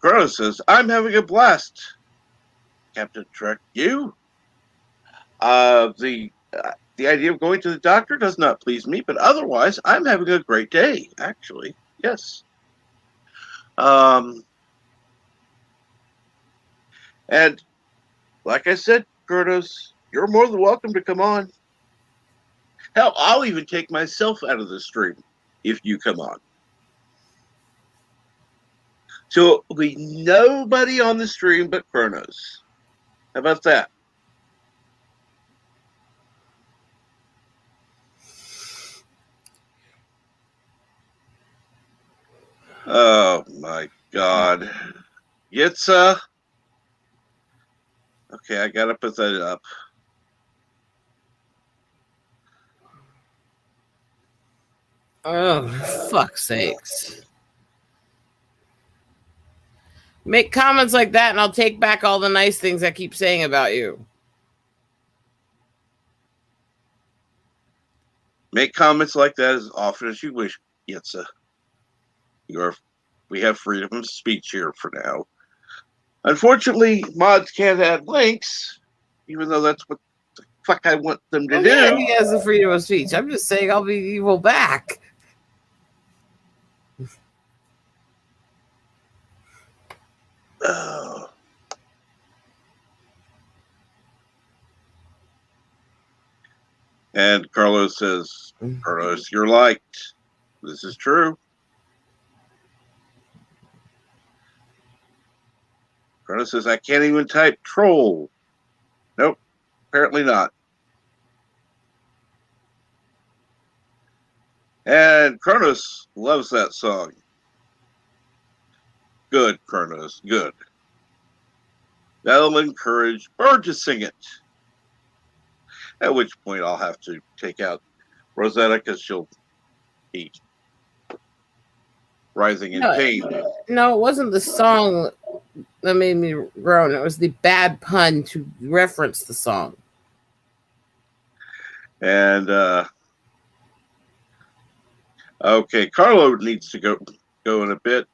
Kronos says, I'm having a blast, Captain Trek. You? The idea of going to the doctor does not please me, but otherwise, I'm having a great day, actually. Yes. And like I said, Kronos, you're more than welcome to come on. Hell, I'll even take myself out of the stream if you come on. So it'll be nobody on the stream but Kronos. How about that? Oh my God. Yitza. Okay, I gotta put that up. Oh, fuck's sakes. Make comments like that and I'll take back all the nice things I keep saying about you. Make comments like that as often as you wish, Yitza. We have freedom of speech here for now. Unfortunately, mods can't add links, even though that's what the fuck I want them to do. Yeah, he has the freedom of speech. I'm just saying I'll be evil back. Oh. And Carlos says, Carlos, you're liked. This is true. Carlos says, I can't even type troll. Nope, apparently not. And Kronos loves that song. Good, Kronos, good. That'll encourage Bird to sing it. At which point I'll have to take out Rosetta because she'll be rising in pain. No, it wasn't the song that made me groan. It was the bad pun to reference the song. And okay, Carlo needs to go in a bit.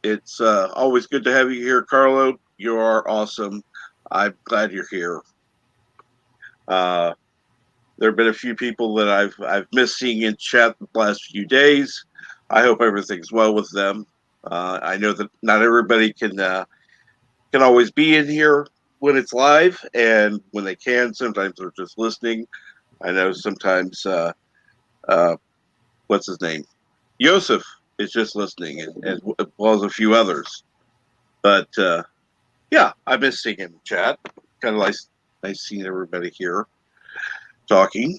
It's always good to have you here, Carlo. You are awesome. I'm glad you're here. There have been a few people that I've missed seeing in chat the last few days. I hope everything's well with them. I know that not everybody can always be in here when it's live, and when they can, sometimes they're just listening. I know sometimes what's his name, Yosef, is just listening, and as well as a few others. But yeah, I miss seeing him in chat. Kind of nice seeing everybody here talking.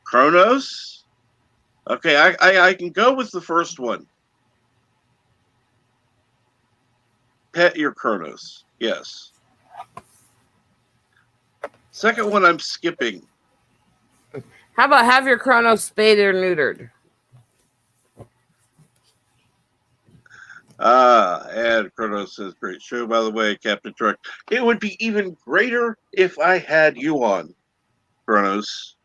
Kronos. Okay, I can go with the first one. Pet your Kronos. Yes. Second one, I'm skipping. How about have your Kronos spayed or neutered? And Kronos says, great show, by the way, Captain Trek. It would be even greater if I had you on, Kronos.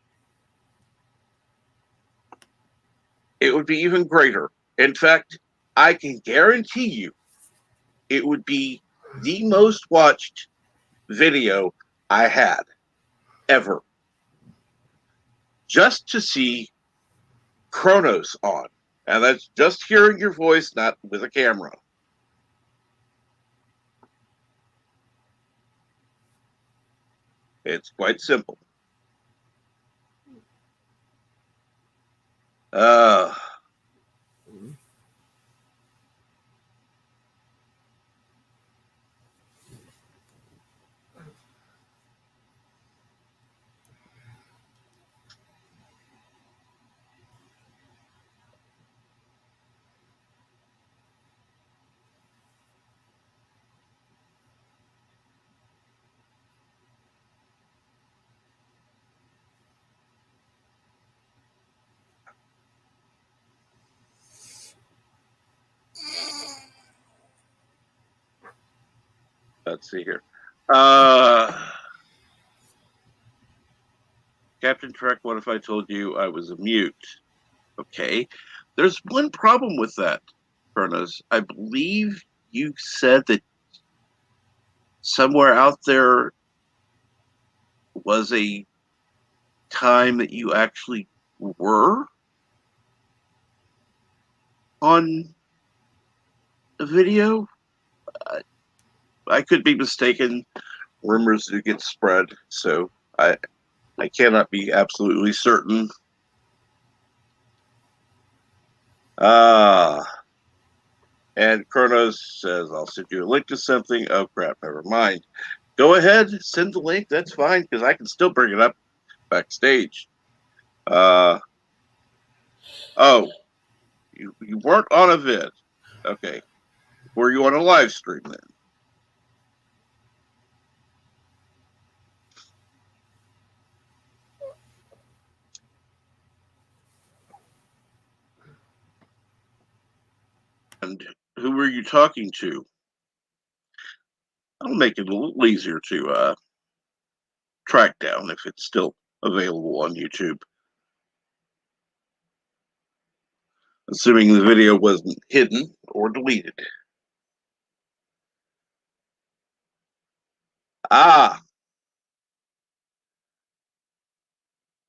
It would be even greater. In fact, I can guarantee you it would be the most watched video I had ever. Just to see Kronos on. And that's just hearing your voice, not with a camera. It's quite simple. Let's see here. Captain Trek, what if I told you I was a mute? Okay. There's one problem with that, Kronos. I believe you said that somewhere out there was a time that you actually were on a video. I could be mistaken. Rumors do get spread, so I cannot be absolutely certain. And Kronos says, I'll send you a link to something. Oh, crap, never mind. Go ahead, send the link. That's fine, because I can still bring it up backstage. Oh, you weren't on a vid. Okay. Were you on a live stream then? And who were you talking to? I'll make it a little easier to track down if it's still available on YouTube. Assuming the video wasn't hidden or deleted. Ah!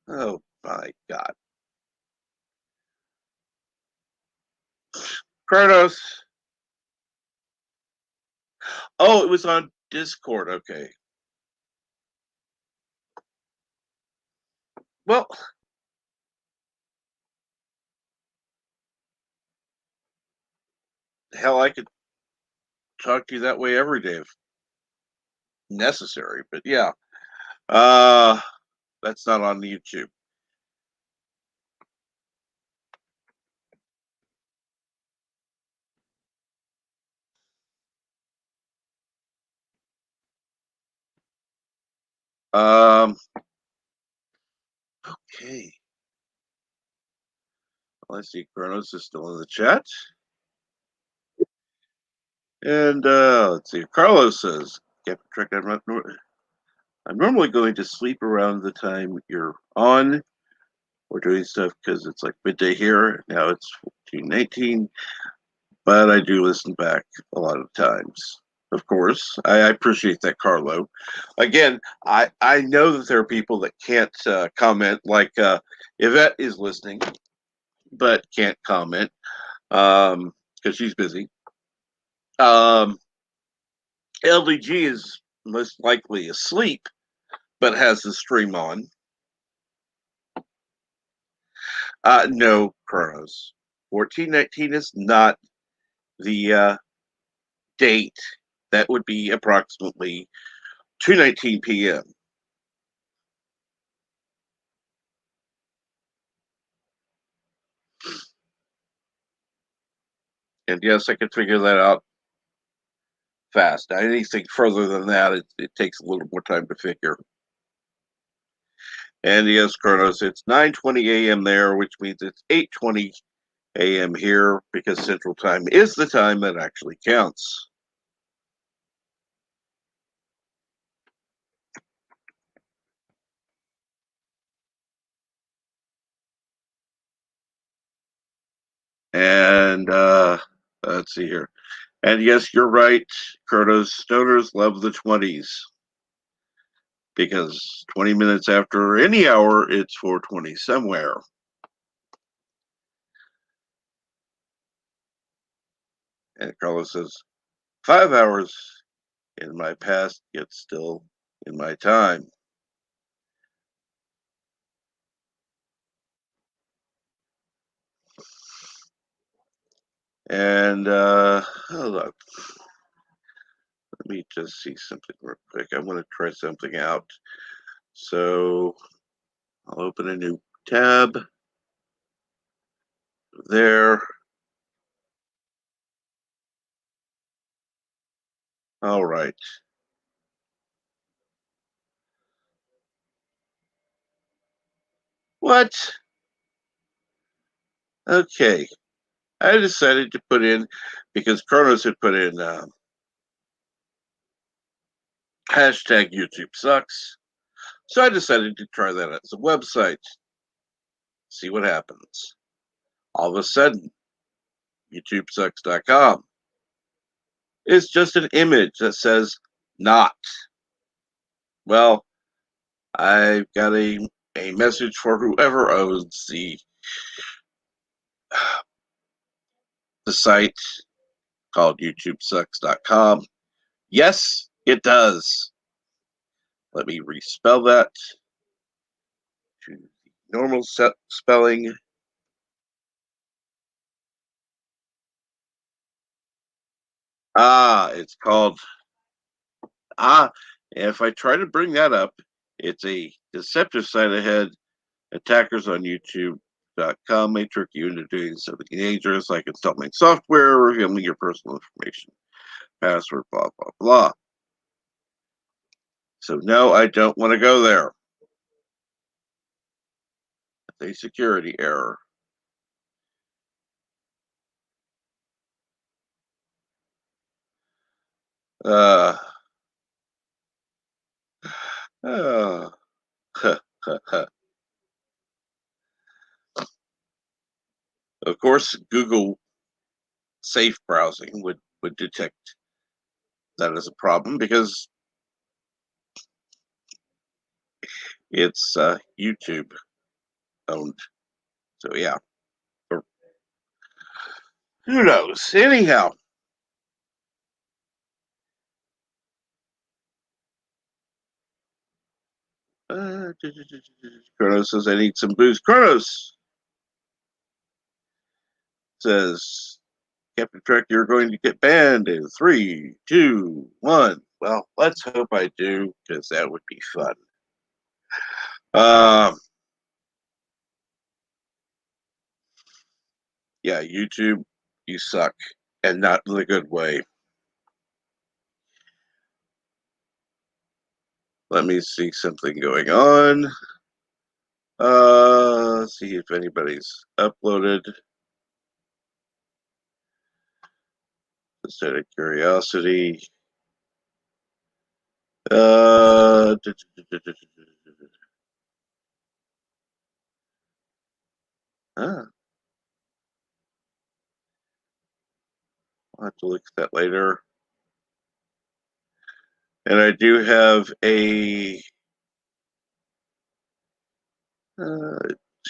Oh my God. Kronos. Oh, it was on Discord. Okay. Well, hell, I could talk to you that way every day if necessary. But yeah, that's not on YouTube. Okay. Let's see. Kronos is still in the chat. And let's see. Carlos says, Captain Trek, I'm normally going to sleep around the time you're on or doing stuff because it's like midday here. Now it's 14:19, but I do listen back a lot of times. Of course, I appreciate that, Carlo. Again, I know that there are people that can't comment, like Yvette is listening, but can't comment because she's busy. LDG is most likely asleep, but has the stream on. No, Chronos. 1419 is not the date. That would be approximately 2:19 p.m. And yes, I could figure that out fast. Now, anything further than that, it takes a little more time to figure. And yes, Chronos, it's 9:20 a.m. there, which means it's 8:20 a.m. here because Central Time is the time that actually counts. And let's see here. And yes, you're right, Kronos. Stoners love the 20s because 20 minutes after any hour, it's 4:20 somewhere. And Carlos says, 5 hours in my past, yet still in my time. And hold on. Let me just see something real quick. I want to try something out. So I'll open a new tab there. All right. What? Okay. I decided to put in, because Kronos had put in hashtag YouTube sucks. So I decided to try that as a website. See what happens. All of a sudden, YouTubesucks.com is just an image that says not. Well, I've got a message for whoever owns the site called YouTubesucks.com. Yes, it does. Let me respell that to the normal spelling. It's called if I try to bring that up, it's a deceptive site ahead. Attackers on YouTube.com may trick you into doing something dangerous, like installing software, revealing your personal information, password, blah, blah, blah. So, no, I don't want to go there. It's a security error. Uh, uh, of course, Google safe browsing would detect that as a problem because it's YouTube owned. So yeah, who knows? Anyhow, Kronos says I need some booze. Kronos says, Captain Trek, you're going to get banned in 3, 2, 1. Well, let's hope I do, because that would be fun. Yeah, YouTube, you suck, and not in a good way. Let me see something going on. See if anybody's uploaded. Just out of curiosity. Uh, ah, I'll have to look at that later. And I do have a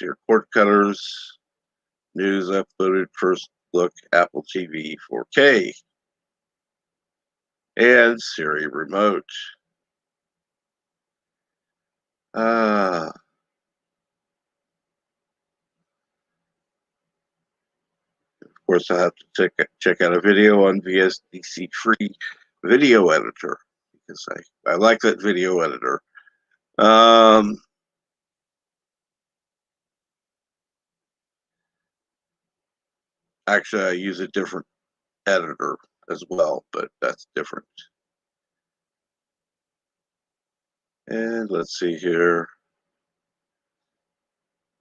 your cord cutters news uploaded first look Apple TV 4K and Siri remote. Of course, I have to check out a video on VSDC free video editor because I like that video editor. Actually, I use a different editor as well, but that's different. And let's see here.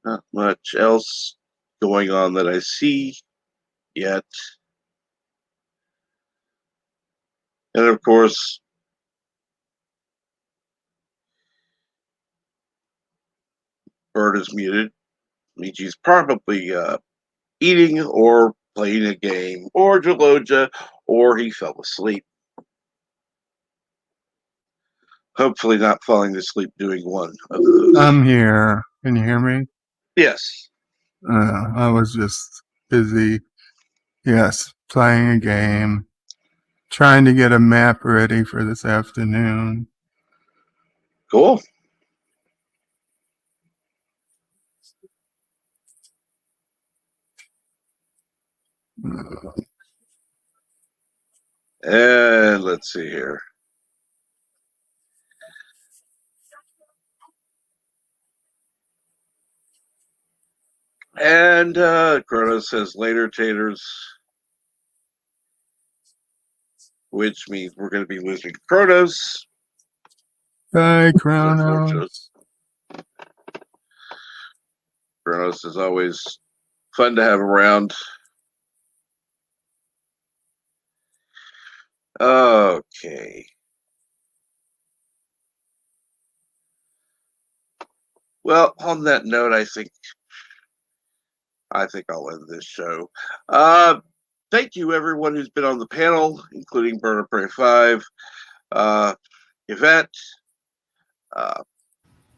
Not much else going on that I see yet. And of course, Bird is muted. Means he's probably eating or playing a game or Jaloja or he fell asleep. Hopefully not falling asleep doing one of those. I'm here. Can you hear me? Yes. I was just busy. Yes, playing a game. Trying to get a map ready for this afternoon. Cool. And let's see here. And Kronos says later taters, which means we're going to be losing Kronos. Bye, Kronos. Kronos is always fun to have around. Okay. Well, on that note, I think I'll end this show. Thank you, everyone who's been on the panel, including Burner Prey 5, Yvette,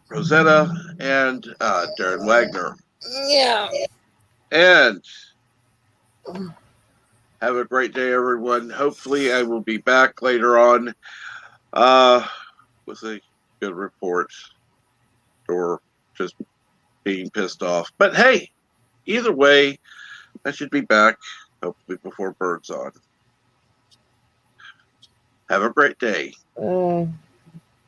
Rosetta, and Darren Wagner. Yeah. And have a great day, everyone. Hopefully, I will be back later on with a good report or just being pissed off. But hey, either way, I should be back hopefully before Bird's on. Have a great day.